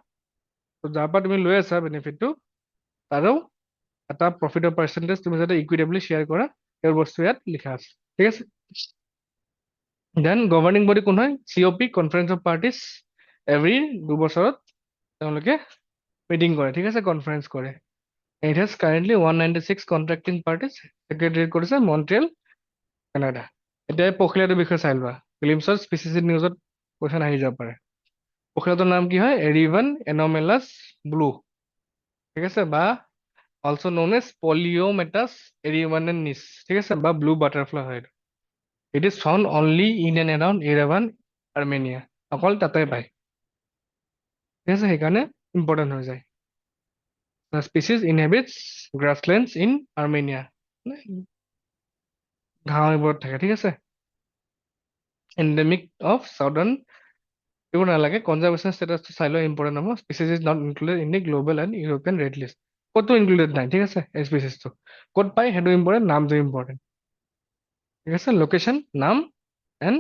[SPEAKER 1] তো যাৰ পৰা তুমি লৈ আছা বেনিফিটটো, তাৰো এটা প্ৰফিটৰ পাৰ্চেণ্টেজ তুমি যাতে ইকুইটেবলি শ্বেয়াৰ কৰা, সেই বস্তু ইয়াত লিখা আছে, ঠিক আছে। দেন গভৰ্ণিং বডি কোন হয়? COP, conference of parties. Every 2 বছৰত তেওঁলোকে মিটিং কৰে, ঠিক আছে, কনফাৰেন্স কৰে। It has currently 196 contracting parties. Secretariat কৰিছে মন্ট্ৰিয়েল, কানাডা। এতিয়া এই পখিলাটোৰ বিষয়ে চাই লোৱা, ফিলিমছৰ স্পেচিফিক নিউজত কোৱেশ্যন আহি যাব পাৰে। পখিলাটোৰ নাম কি হয়? এৰিভান এনমেলাছ ব্লু, ঠিক আছে, বা also' known as Polyommatus erivanensis, ঠিক আছে, বা ব্লু বাটাৰফ্লাই হয়। It is found only in and around Yerevan, Armenia. অকল তাতে পায়, ঠিক আছে, সেইকাৰণে ইম্পৰ্টেণ্ট হৈ যায়। The species inhabits grasslands in Armenia. ঘাঁহ এইবোৰত থাকে, ঠিক আছে। এন্ডেমিক অফ চাউদাৰ্ণ, এইবোৰ নালাগে। কনজাৰ্ভেশ্যন ষ্টেটাছটো চাই লওঁ, ইম্পৰ্টেণ্ট হ'ব। Species is not included in the global and European red list. ক'তো ইনক্লুডেড নাই, ঠিক আছে। এই স্পিচিছটো ক'ত পায় সেইটো ইম্পৰ্টেণ্ট, নামটো ইম্পৰ্টেণ্ট, ঠিক আছে। লোকেশ্যন, নাম এণ্ড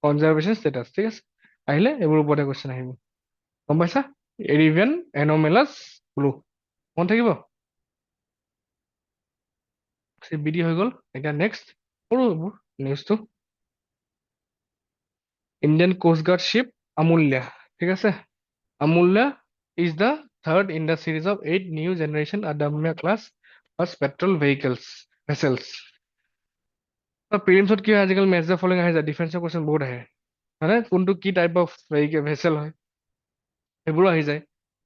[SPEAKER 1] কনজাৰ্ভেশ্যন ষ্টেটাছ, ঠিক আছে। আহিলে এইবোৰ ওপৰতে কুৱেশ্যন আহিব, গম পাইছা? এৰিভিয়ান এনমেলাছ ব্লু মন থাকিব। CBD হৈ গ'ল। এতিয়া নেক্সট সৰু এইবোৰ নিউজটো, Indian coast guard ship Amulya, ঠিক আছে। Amulya is the third in the series of 8 new generation Adamya class fast patrol vessels. প্ৰিলিমছত কি হয় আজিকালি? মেথছ দ্য ফলোইং আহি যায়, ডিফেন্সৰ কুৱেশ্যন বহুত আহে, হয়নে? কোনটো কি টাইপ অফ ভেচেল হয় সেইবোৰো আহি যায়,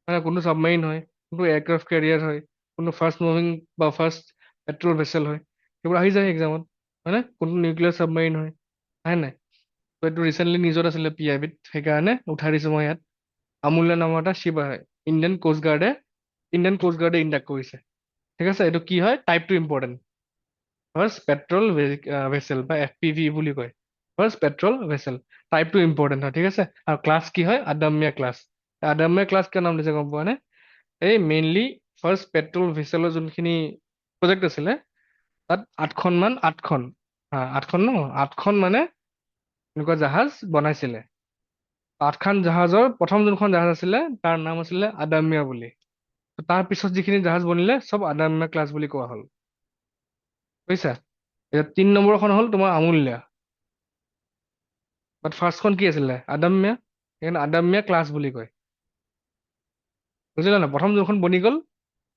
[SPEAKER 1] মানে কোনটো ছাবমেৰিন হয়, কোনটো এয়াৰক্ৰাফ্ট কেৰিয়াৰ হয়, কোনটো ফাৰ্ষ্ট মুভিং বা ফাৰ্ষ্ট পেট্ৰল ভেচেল হয়, সেইবোৰ আহি যায় এক্সামত, হয়নে? কোনটো নিউক্লিয়াৰ ছাবমেৰিন হয়, হয় নাই? ত' এইটো ৰিচেণ্টলি নিউজত আছিলে PIBত, সেইকাৰণে উঠাই দিছোঁ মই ইয়াত। আমূল্য নামৰ এটা শ্বিপ আহে, ইণ্ডিয়ান কোষ্ট গাৰ্ডে ইণ্ডাক্ট কৰিছে, ঠিক আছে। এইটো কি হয়? টাইপটো ইম্পৰ্টেণ্ট, ফাৰ্ষ্ট পেট্ৰল ভেচেল বা FPV বুলি কয়, ফাৰ্ষ্ট পেট্ৰল ভেচেল। টাইপটো ইম্পৰ্টেণ্ট হয়, ঠিক আছে। আৰু ক্লাছ কি হয়? আদাম্য ক্লাছ। আদাম্য ক্লাছ কিয় নাম দিছে গম পোৱা নে? এই মেইনলি ফাৰ্ষ্ট পেট্ৰল ভেচেলৰ যোনখিনি প্ৰজেক্ট আছিলে, তাত আঠখন মানে এনেকুৱা জাহাজ বনাইছিলে। 8খন জাহাজৰ প্ৰথম যোনখন জাহাজ আছিলে তাৰ নাম আছিলে আদাম্য বুলি। তাৰ পিছত যিখিনি জাহাজ বনিলে চব আদাম্য ক্লাছ বুলি কোৱা হ'ল, বুজিছা? এতিয়া 3 নম্বৰখন হ'ল তোমাৰ আমূল্যা, বাট ফাৰ্ষ্টখন কি আছিলে? আদাম্য, সেইকাৰণে আদাম্য ক্লাছ বুলি কয়, বুজিলা না? প্ৰথম যোনখন বনি গ'ল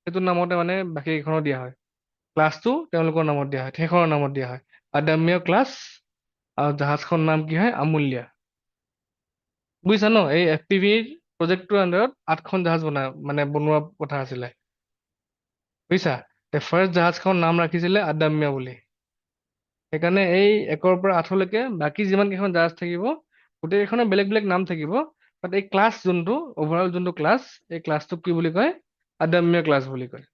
[SPEAKER 1] সেইটো নামতে মানে বাকী কেইখনো দিয়া হয়, ক্লাছটো তেওঁলোকৰ নামত দিয়া হয়, সেইখনৰ নামত দিয়া হয়, আদাম্য ক্লাছ আৰু জাহাজখনৰ নাম কি হয়? আমূল্যা। বুজিছা ন? এই FPV প্ৰজেক্টটোৰ আণ্ডাৰত 8খন জাহাজ বনোৱা কথা আছিলে। বুজিছা? ফাৰ্ষ্ট জাহাজখনৰ নাম ৰাখিছিলে আদাম্য বুলি। সেইকাৰণে এই 1ৰ পৰা 8লৈকে বাকী যিমান কেইখন জাহাজ থাকিব গোটেইকেইখনৰ বেলেগ বেলেগ নাম থাকিব। বাট এই ক্লাছ যোনটো অভাৰঅল যোনটো ক্লাছ, এই ক্লাছটোক কি বুলি কয়? আদাম্য ক্লাছ বুলি কয়।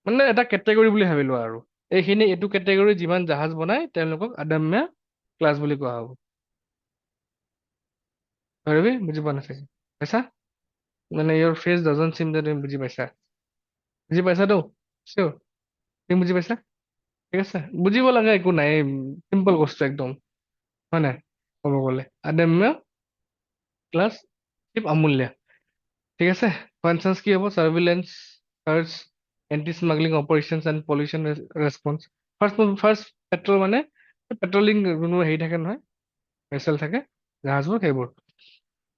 [SPEAKER 1] মানে এটা কেটেগৰী বুলি ভাবি লোৱা আৰু। এইটো কেটেগৰী যিমান জাহাজ বনাই তেওঁলোকক আদাম্য ক্লাছ বুলি কোৱা হ'ব। ৰবি বুজি পোৱা নাছিল? পাইছা? মানে your face doesn't seem that তুমি বুজি পাইছা। বুজি পাইছাতো? চিয়ৰ? তুমি বুজি পাইছা? ঠিক আছে, বুজিব লগা একো নাই, চিম্পল বস্তু একদম, হয় নাই? ক'ব গ'লে আদম্য প্লাছ শিৱ অমূল্য। ঠিক আছে, ফাংচনছ কি হ'ব? Surveillance, search, anti smuggling operations and pollution response. First patrol মানে পেট্ৰলিং যোনবোৰ হেৰি থাকে নহয়, ভেচেল থাকে, জাহাজবোৰ, সেইবোৰ।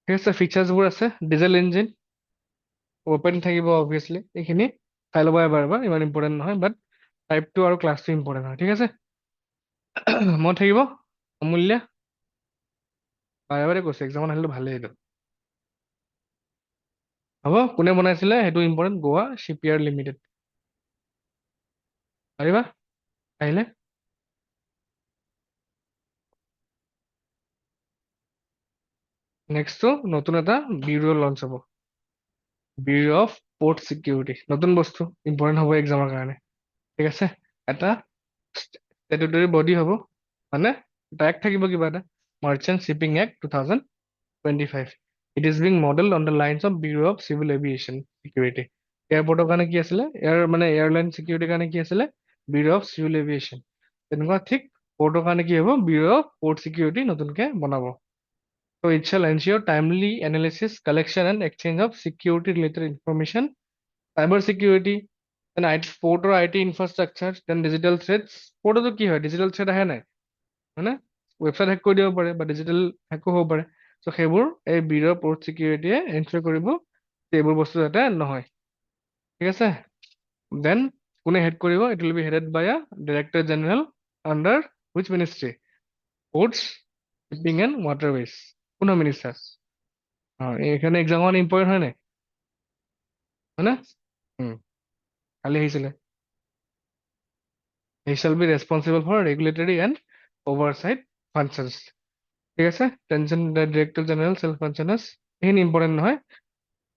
[SPEAKER 1] ঠিক আছে, ফিচাৰ্ছবোৰ আছে ডিজেল ইঞ্জিন, অপেন থাকিব অবভিয়াছলি। এইখিনি চাই ল'ব এবাৰ এবাৰ, ইমান ইম্পৰ্টেণ্ট নহয়, বাট টাইপটো আৰু ক্লাছটো ইম্পৰ্টেণ্ট হয়। ঠিক আছে, মনত থাকিব অমূল্য, বাৰে বাৰে কৈছো, এক্সামত আহিলে ভালেই এইটো। হ'ব, কোনে বনাইছিলে সেইটো ইম্পৰ্টেণ্ট, গোৱা শ্বিপয়াৰ্ড লিমিটেড। পাৰিবা আহিলে? নেক্সটটো নতুন এটা ব্যুৰ লঞ্চ হ'ব, ব্যুৰ অফ পৰ্ট চিকিউৰিটি। নতুন বস্তু, ইম্পৰ্টেণ্ট হ'ব এক্সামৰ কাৰণে। ঠিক আছে, এটা ষ্টেটুটৰী বডি হ'ব, মানে এটা এক্ট থাকিব কিবা এটা, merchant shipping act 2025। It is being model on the lines of bureau of civil aviation security. এয়াৰপৰ্টৰ কাৰণে কি আছিলে? এয়াৰলাইন চিকিউৰিটিৰ কাৰণে কি আছিলে? Bureau of civil aviation. তেনেকুৱা ঠিক পৰ্টৰ কাৰণে কি হ'ব? ব্যুৰ অফ পৰ্ট চিকিউৰিটি নতুনকে বনাব। So it shall ensure timely analysis, collection, and exchange of security-related information, cyber security, then port or IT infrastructure, then digital threats. Port তো কি হয়? Digital threat আহে নাই, হয়নে? ৱেবছাইট হেক কৰি দিব পাৰে বা ডিজিটেল হেকো হ'ব পাৰে। চ' সেইবোৰ এই ব্যুৰ পৰ্ট চিকিউৰিটিয়ে এনচিয়ৰ কৰিব যে এইবোৰ বস্তু যাতে নহয়। ঠিক আছে, দেন কোনে হেড কৰিব? It will be headed by a director general under which ministry? Ports, shipping and waterways. কোন মিনিষ্টাৰ? এইখানে এক্সামৰ ইম্পৰ্টেণ্ট হয় নাই? হয় না? কালি আহিছিলে। He shall be responsible for regulatory and oversight functions. ঠিক আছে, tension director general self functions. এইখিনি ইম্পৰ্টেণ্ট নহয়,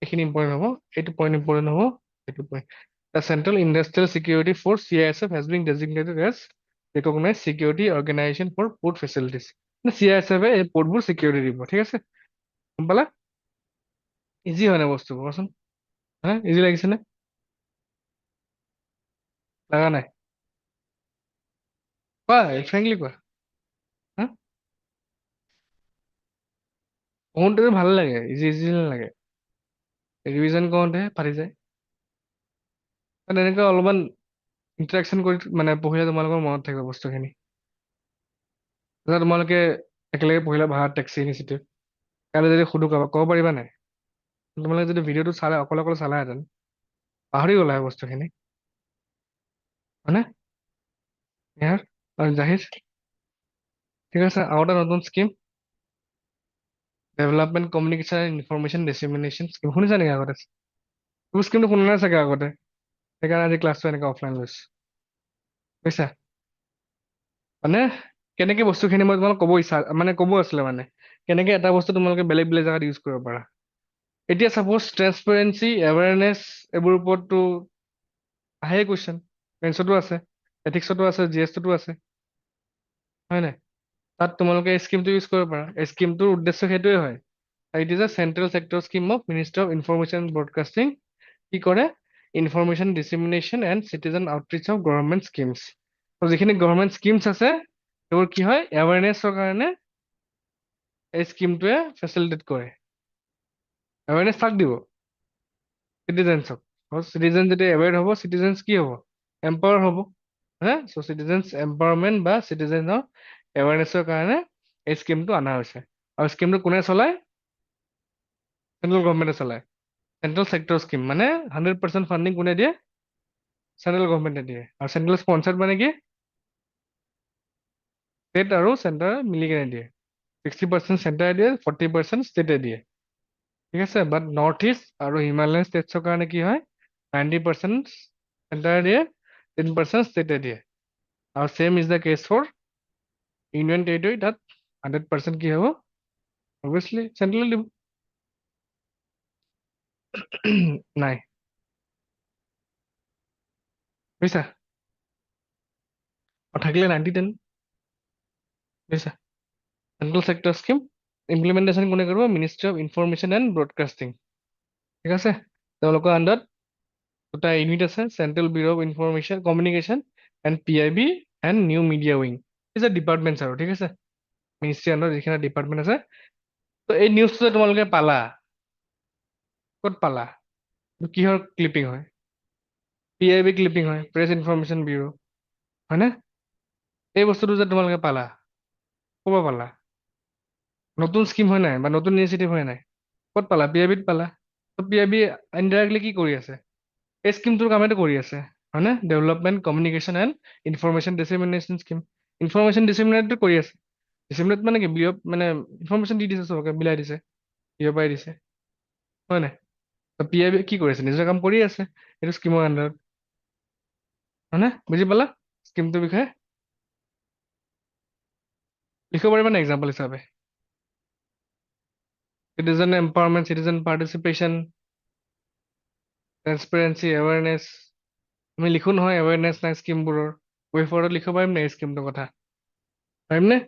[SPEAKER 1] এইখিনি ইম্পৰ্টেণ্ট হ'ব, এইটো পইণ্ট ইম্পৰ্টেণ্ট হ'ব, এইটো point. The central industrial security force CISF has been designated as recognise security organisation for port facilities. CISF এই পোৰ্টবোৰ চিকিউৰিটি দিব। ঠিক আছে, গম পালা? ইজি হয় নাই বস্তুবোৰ, কোৱাচোন? হা, ইজি লাগিছেনে? লগা নাই? কোৱা, ফ্ৰেংকলি কোৱা। হা, পঢ়োতেতো ভাল লাগে, ইজি ইজি নালাগে, ৰিভিজন কৰোঁতে ফাটি যায়। কাৰণ এনেকৈ অলপমান ইণ্টাৰেকশ্যন কৰি পঢ়িলে তোমালোকৰ মনত থাকিব বস্তুখিনি। এতিয়া তোমালোকে একেলগে পঢ়িলা ভাৰত টেক্সি ইনিচিয়েটিভ, কাইলৈ যদি সুধো ক'ব পাৰিবা নাই? তোমালোকে যদি ভিডিঅ'টো চালে অকলে অকলে চালাহেঁতেন পাহৰি গ'লা হয় বস্তুখিনি, হয়নে? ইয়াৰ আৰু জাহিৰ। ঠিক আছে, আৰু এটা নতুন scheme, development communication and information dissemination scheme. শুনিছা নেকি আগতে? তোৰ স্কিমটো শুনা নাই চাগে আগতে, সেইকাৰণে আজি ক্লাছটো এনেকৈ অফলাইন লৈছো, বুজিছা? মানে কেনেকে বস্তুখিনি মই তোমালোক ক'ব ক'ব আছিলে কেনেকে এটা বস্তু তোমালোকে বেলেগ বেলেগ জেগাত ইউজ কৰিব পাৰা। এতিয়া চাপ'জ ট্ৰেন্সপাৰেঞ্চি, এৱেৰনেছ, এইবোৰ ওপৰততো আহে কুৱেশ্যন, মেথছতো আছে, এথিক্সতো আছে, GSটোতো আছে, হয় নাই? তাত তোমালোকে এই স্কিমটো ইউজ কৰিব পাৰা। এই স্কিমটোৰ উদ্দেশ্য সেইটোৱে হয়। It is a central sector scheme of ministry of information and broadcasting. কি কৰে? Information dissemination and citizen outreach of government schemes. যিখিনি গভৰ্ণমেণ্ট স্কিমছ আছে সেইবোৰ কি হয়? এৱেৰনেছৰ কাৰণে এই স্কিমটোৱে ফেচিলিটেট কৰে। এৱেৰনেছ কাক দিব? চিটিজেনছক। চিটিজেন যেতিয়া এৱেৰ হ'ব, চিটিজেনছ কি হ'ব? এম্পাৱাৰ হ'ব, হা? চ' চিটিজেনছ এম্পাৱাৰমেণ্ট বা চিটিজেনৰ এৱেৰনেছৰ কাৰণে এই স্কিমটো অনা হৈছে। আৰু স্কিমটো কোনে চলায়? চেন্ট্ৰেল গভৰ্ণমেণ্টে চলায়। চেন্ট্ৰেল চেক্টৰ স্কিম, 100% ফাণ্ডিং কোনে দিয়ে? চেন্ট্ৰেল গভৰ্ণমেণ্টে দিয়ে। আৰু চেন্ট্ৰেল স্পনচাৰ্ড কি? ষ্টেট আৰু চেণ্টাৰ মিলি কেনে দিয়ে 60% চেণ্টাৰে দিয়ে 40% ষ্টেটে দিয়ে ঠিক আছে বাট নৰ্থ ইষ্ট আৰু হিমালয়ান ষ্টেটছৰ কাৰণে কি হয় 90% চেণ্টাৰে দিয়ে 10% ষ্টেটে দিয়ে আৰু same is the case for union territory তাত 100% কি হ'ব অবভিয়াছলি চেণ্ট্ৰেলে দিব নাই বুজিছা থাকিলে 90-10 বুজিছা চেন্ট্ৰেল চেক্টৰ স্কিম ইমপ্লিমেণ্টেশ্যন কোনে কৰিব ministry of information and broadcasting ঠিক আছে তেওঁলোকৰ আণ্ডাৰত দুটা ইউনিট আছে central bureau of information communication and PIB and new media wing is a departments আৰু ঠিক আছে মিনিষ্ট্ৰি আণ্ডাৰত যিখিনি ডিপাৰ্টমেণ্ট আছে তো এই নিউজটো যে তোমালোকে পালা ক'ত পালা এইটো কিহৰ ক্লিপিং হয় PIB ক্লিপিং হয় প্ৰেছ ইনফৰমেশ্যন ব্যুৰ হয়নে এই বস্তুটো যে তোমালোকে পালা ক'ৰ পৰা পালা নতুন স্কিম হয় নাই বা নতুন ইনিচিয়েটিভ হয় নাই ক'ত পালা PIBত পালা তো PIB ইনডাইৰেক্টলি কি কৰি আছে এই স্কিমটোৰ কামেটো কৰি আছে হয়নে development communication and information dissemination scheme information ডিছেমিনেটটো কৰি আছে ডিছেমিনেট মানে কি বিয়প মানে ইনফৰমেশ্যন দি দিছে চবকে বিলাই দিছে বিয়পাই দিছে হয় নাই তো PIB কি কৰি আছে নিজৰ কাম কৰি আছে এইটো স্কিমৰ আণ্ডাৰত হয়নে বুজি পালা স্কিমটোৰ বিষয়ে লিখিব পাৰিবা নে এক্সাম্পল হিচাপে citizen empowerment, citizen participation, transparency, awareness. আমি লিখো নহয় awareness নাই স্কিমবোৰৰ ৱে ফৰৱাৰ্ডত লিখিব পাৰিম নে এই স্কিমটোৰ কথা পাৰিমনে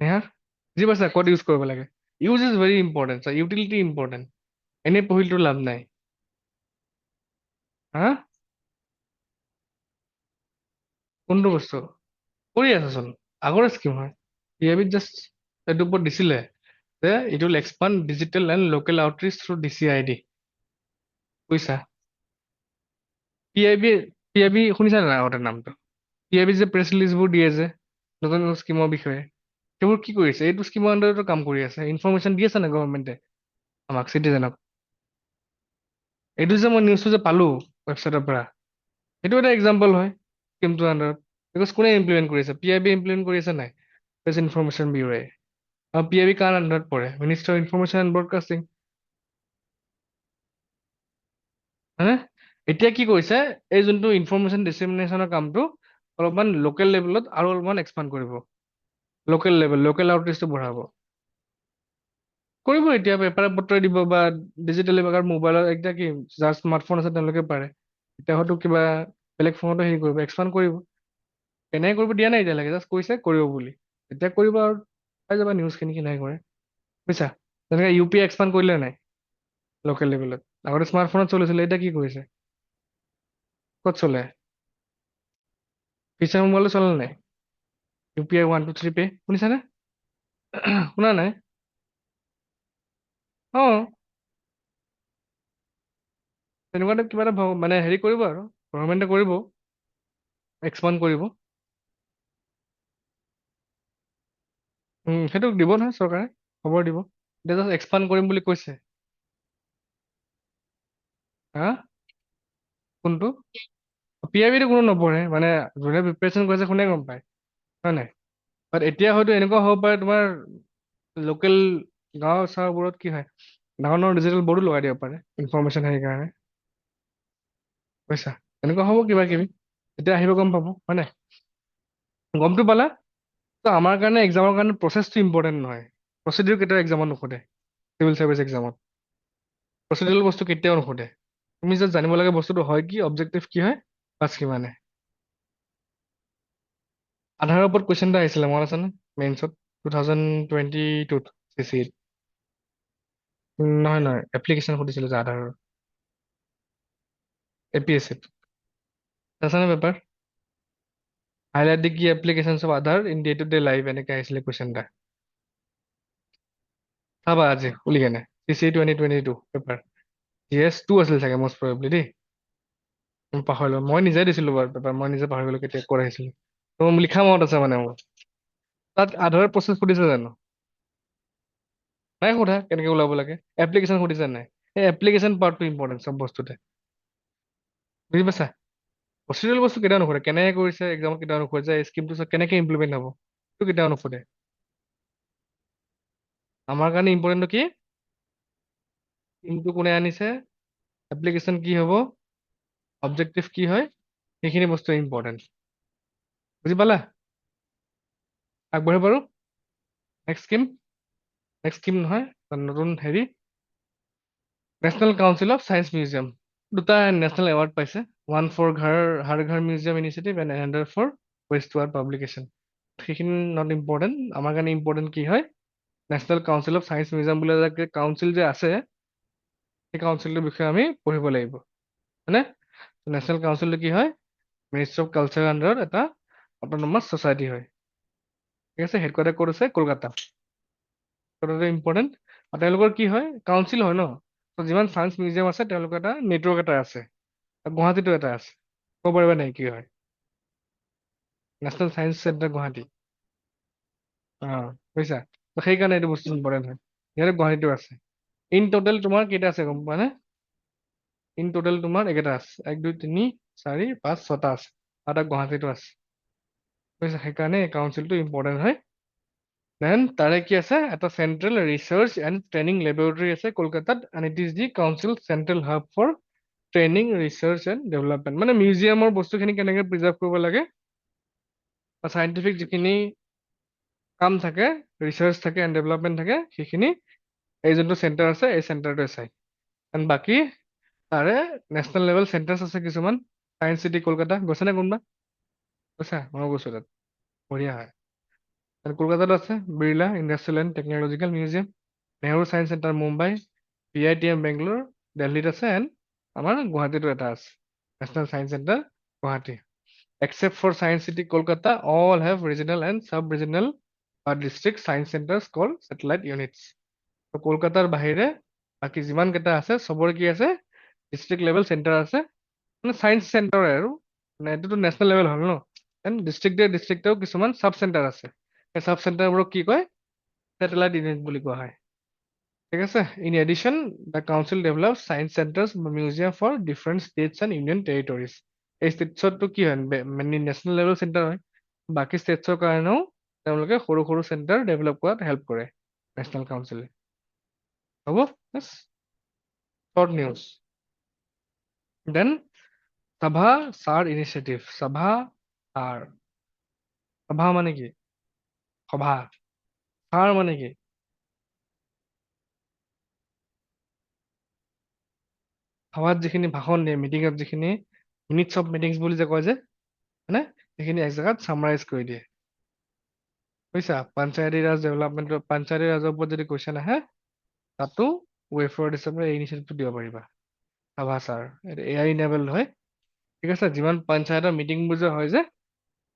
[SPEAKER 1] নেহা বুজি পাইছা ক'ত ইউজ কৰিব লাগে use is very important utility important এনেই পঢ়িলতো লাভ নাই হা কোনটো বস্তু কৰি আছাচোন আগৰ স্কিম হয় PIBত জাষ্ট এইটোৰ ওপৰত দিছিলে যে it will expand digital and local outreach through DCID বুজিছা PIB PIB শুনিছা নাই আগতে নামটো PIB যে প্ৰেছ ৰিলিজবোৰ দিয়ে যে নতুন নতুন স্কিমৰ বিষয়ে সেইবোৰ কি কৰিছে এইটো স্কিমৰ আণ্ডাৰতো কাম কৰি আছে ইনফৰমেশ্যন দি আছে নাই গভৰ্ণমেণ্টে আমাক চিটিজেনক এইটো যে মই নিউজটো যে পালো ৱেবছাইটৰ পৰা সেইটো এটা এক্সাম্পল হয় স্কিমটোৰ আণ্ডাৰত বিকজ কোনে ইমপ্লিমেণ্ট কৰিছে PIB ইমপ্লিমেণ্ট কৰি আছে নাই প্ৰেছ ইনফৰমেশ্যন ব্যুৰোৱে আৰু PIB কাৰ আণ্ডাৰত পৰে minister of information and broadcasting হয়নে এতিয়া কি কৰিছে এই যোনটো ইনফৰমেশ্যন ডিছেমিনেশ্যনৰ কামটো অলপমান লোকেল লেভেলত আৰু অলপমান এক্সপাণ্ড কৰিব লোকেল লেভেল লোকেল আউটৰিচটো বঢ়াব কৰিব এতিয়া পেপাৰে পত্ৰই দিব বা ডিজিটেলি বা মোবাইলত এতিয়া কি যাৰ স্মাৰ্টফোন আছে তেওঁলোকে পাৰে এতিয়া হয়তো কিবা বেলেগ ফোনতো হেৰি কৰিব এক্সপাণ্ড কৰিব কেনেকৈ কৰিব দিয়া নাই এতিয়ালৈকে জাষ্ট কৈছে কৰিব বুলি এতিয়া কৰিব আৰু পাই যাবা নিউজখিনি কেনেকৈ কৰে বুজিছা তেনেকৈ UPI এক্সপাণ্ড কৰিলে নাই লোকেল লেভেলত আগতে স্মাৰ্টফোনত চলিছিলে এতিয়া কি কৰিছে ক'ত চলে ফিচাৰ মোবাইলটো চলে নাই UPI 1 2 3 পে শুনিছানে শুনা নাই অঁ তেনেকুৱাতে কিবা এটা মানে হেৰি কৰিব আৰু গভৰ্ণমেণ্টে কৰিব এক্সপাণ্ড কৰিব সেইটো দিব নহয় চৰকাৰে খবৰ দিব এতিয়া জাষ্ট এক্সপাণ্ড কৰিম বুলি কৈছে হা কোনটো PIBটো কোনো নপঢ়ে মানে যোনে প্ৰিপেৰেশ্যন কৰিছে কোনে গম পায় হয় নাই বাট এতিয়া হয়তো এনেকুৱা হ'ব পাৰে তোমাৰ লোকেল গাঁও চাওঁবোৰত কি হয় ডাঙৰ ডাঙৰ ডিজিটেল বৰ্ডো লগাই দিব পাৰে ইনফৰমেশ্যন হেৰি কাৰণে বুজিছা এনেকুৱা হ'ব কিবা কিবি এতিয়া আহিব গম পাব হয় নাই গমটো পালা তো আমাৰ কাৰণে এক্সামৰ কাৰণে প্ৰচেছটো ইম্পৰ্টেণ্ট নহয় প্ৰচিডিউৰ কেতিয়াও এক্সামত নুসুধে চিভিল চাৰ্ভিচ এক্সামত প্ৰচিডিউৰেল বস্তু কেতিয়াও নুসুধে তুমি যে জানিব লাগে বস্তুটো হয় কি অবজেক্টিভ কি হয় বাছ কিমানে আধাৰৰ ওপৰত কুৱেশ্যন এটা আহিছিলে মনত আছেনে মেইনছত 2022 CC নহয় নহয় এপ্লিকেশ্যন সুধিছিলে যে আধাৰৰ APSCত আছেনে paper highlight the key applications of Aadhaar in day to day life এনেকৈ আহিছিলে কুৱেশ্যন এটা চাবা আজি খুলি কেনে CC 2022 পেপাৰ GS2 আছিল চাগে মষ্ট প্ৰবেবলি দেই মই পাহৰিলো মই নিজে দিছিলো বাৰু পেপাৰ মই নিজে পাহৰি গলো কেতিয়া ক'ত আহিছিলে তো লিখা মনত আছে মানে মোৰ তাত আধাৰৰ প্ৰচেছ সুধিছে জানো নাই সোধা কেনেকে ওলাব লাগে এপ্লিকেশ্যন সুধিছে নাই এই এপ্লিকেশ্যন পাৰ্টটো ইম্পৰ্টেণ্ট চব বস্তুতে বুজি পাইছা প্ৰচিডিউৰেল বস্তু কেতিয়াও নুসুধে কেনেকে কৰিছে এক্সামত কেতিয়াও নুসুধে যে স্কিমটো কেনেকে ইমপ্লিমেণ্ট হ'ব সেইটো কেতিয়াও নুসুধে আমাৰ কাৰণে ইম্পৰ্টেণ্টটো কি স্কিমটো কোনে আনিছে এপ্লিকেশ্যন কি হ'ব অবজেক্টিভ কি হয় সেইখিনি বস্তু ইম্পৰ্টেণ্ট বুজি পালা আগবাঢ়িব পাৰো নেক্সট স্কিম নহয় নতুন হেৰি national council of science museum দুটা নেশ্যনেল এৱাৰ্ড পাইছে one for Har Ghar museum initiative and another for west ward publication সেইখিনি নট ইম্পৰ্টেণ্ট আমাৰ কাৰণে ইম্পৰ্টেণ্ট কি হয় national council of science museum বুলি এটা কাউন্সিল যে আছে সেই কাউন্সিলটোৰ বিষয়ে আমি পঢ়িব লাগিব হয়নে নেশ্যনেল কাউন্সিলটো কি হয় মিনিষ্ট্ৰি অফ কালচাৰৰ আণ্ডাৰত এটা অট'নমাছ ছ'চাইটি হয় ঠিক আছে হেডকোৱাৰ্টাৰ ক'ত আছে কলকাতা কথাটো ইম্পৰ্টেণ্ট আৰু তেওঁলোকৰ কি হয় কাউন্সিল হয় ন ত' যিমান ছায়েন্স মিউজিয়াম আছে তেওঁলোকৰ এটা নেটৱৰ্ক এটা আছে আৰু গুৱাহাটীতো এটা আছে ক'ব পাৰিবা নাই কি হয় নেশ্যনেল ছায়েন্স চেণ্টাৰ গুৱাহাটী বুজিছা ত' সেইকাৰণে এইটো বস্তু ইম্পৰ্টেণ্ট হয় ইয়াতে গুৱাহাটীতো আছে ইন টোটেল তোমাৰ কেইটা আছে গম পোৱা নে ইন টোটেল তোমাৰ একেটা আছে 1 2 3 4 5 6টা আছে আৰু এটা গুৱাহাটীতো আছে বুজিছা সেইকাৰণে এই কাউন্সিলটো ইম্পৰ্টেণ্ট হয় দেন তাৰে কি আছে এটা central research and training laboratory আছে কলকাতাত and it is the council central hub for training research and development মানে মিউজিয়ামৰ বস্তুখিনি কেনেকৈ প্ৰিজাৰ্ভ কৰিব লাগে বা চাইণ্টিফিক যিখিনি কাম থাকে ৰিচাৰ্চ থাকে এণ্ড ডেভেলপমেণ্ট থাকে সেইখিনি এই যোনটো চেণ্টাৰ আছে এই চেণ্টাৰটোৱে চাই এণ্ড বাকী তাৰে নেশ্যনেল লেভেল চেণ্টাৰ্ছ আছে কিছুমান ছায়েন্স চিটি কলকাতা গৈছেনে কোনোবা গৈছা মই গৈছোঁ তাত বঢ়িয়া হয় আৰু কলকাতাত আছে Birla industrial and technological museum Nehru science centre Mumbai PITM Bangalore দিল্লীত আছে এণ্ড আমাৰ গুৱাহাটীতো এটা আছে national science centre Guwahati except for Science City Kolkata, all have regional and sub-regional or district science centers called satellite units. তো কলকাতাৰ বাহিৰে বাকী যিমান কেইটা আছে চবৰে কি আছে ডিষ্ট্ৰিক্ট লেভেল চেণ্টাৰ আছে মানে ছায়েন্স চেণ্টাৰ আৰু মানে এইটোতো নেশ্যনেল লেভেল হ'ল ন এণ্ড ডিষ্ট্ৰিক্টেও কিছুমান চাব চেণ্টাৰ আছে সেই চাব চেণ্টাৰবোৰক কি কয় ছেটেলাইট ইউনিট বুলি কোৱা হয় ঠিক আছে in addition the council develop science centres museum for different states and union territories এই ষ্টেটছতো কি হয় নেশ্যনেল লেভেল চেণ্টাৰ হয় বাকী ষ্টেটছৰ কাৰণেও তেওঁলোকে সৰু সৰু চেণ্টাৰ ডেভেলপ কৰাত হেল্প কৰে নেশ্যনেল কাউন্সিলে হ'ব শ্বৰ্ট নিউজ দেন সভা ছাৰ ইনিচিয়েটিভ সভা মানে কি সভা ছাৰ মানে কি সভাত যিখিনি ভাষণ দিয়ে মিটিঙত যিখিনি মিনিটছ অফ মিটিংছ বুলি যে কয় যে হয়নে সেইখিনি এক জেগাত চামাৰাইজ কৰি দিয়ে বুজিছা পঞ্চায়তী ৰাজ ডেভেলপমেণ্টৰ পঞ্চায়তী ৰাজৰ ওপৰত যদি কুৱেশ্যন আহে তাতো ৱে ফৰৱাৰ্ড হিচাপে এই ইনিচিয়েটিভটো দিব পাৰিবা সভা ছাৰ এইটো AI ইনেবল হয় ঠিক আছে যিমান পঞ্চায়তৰ মিটিংবোৰ যে হয় যে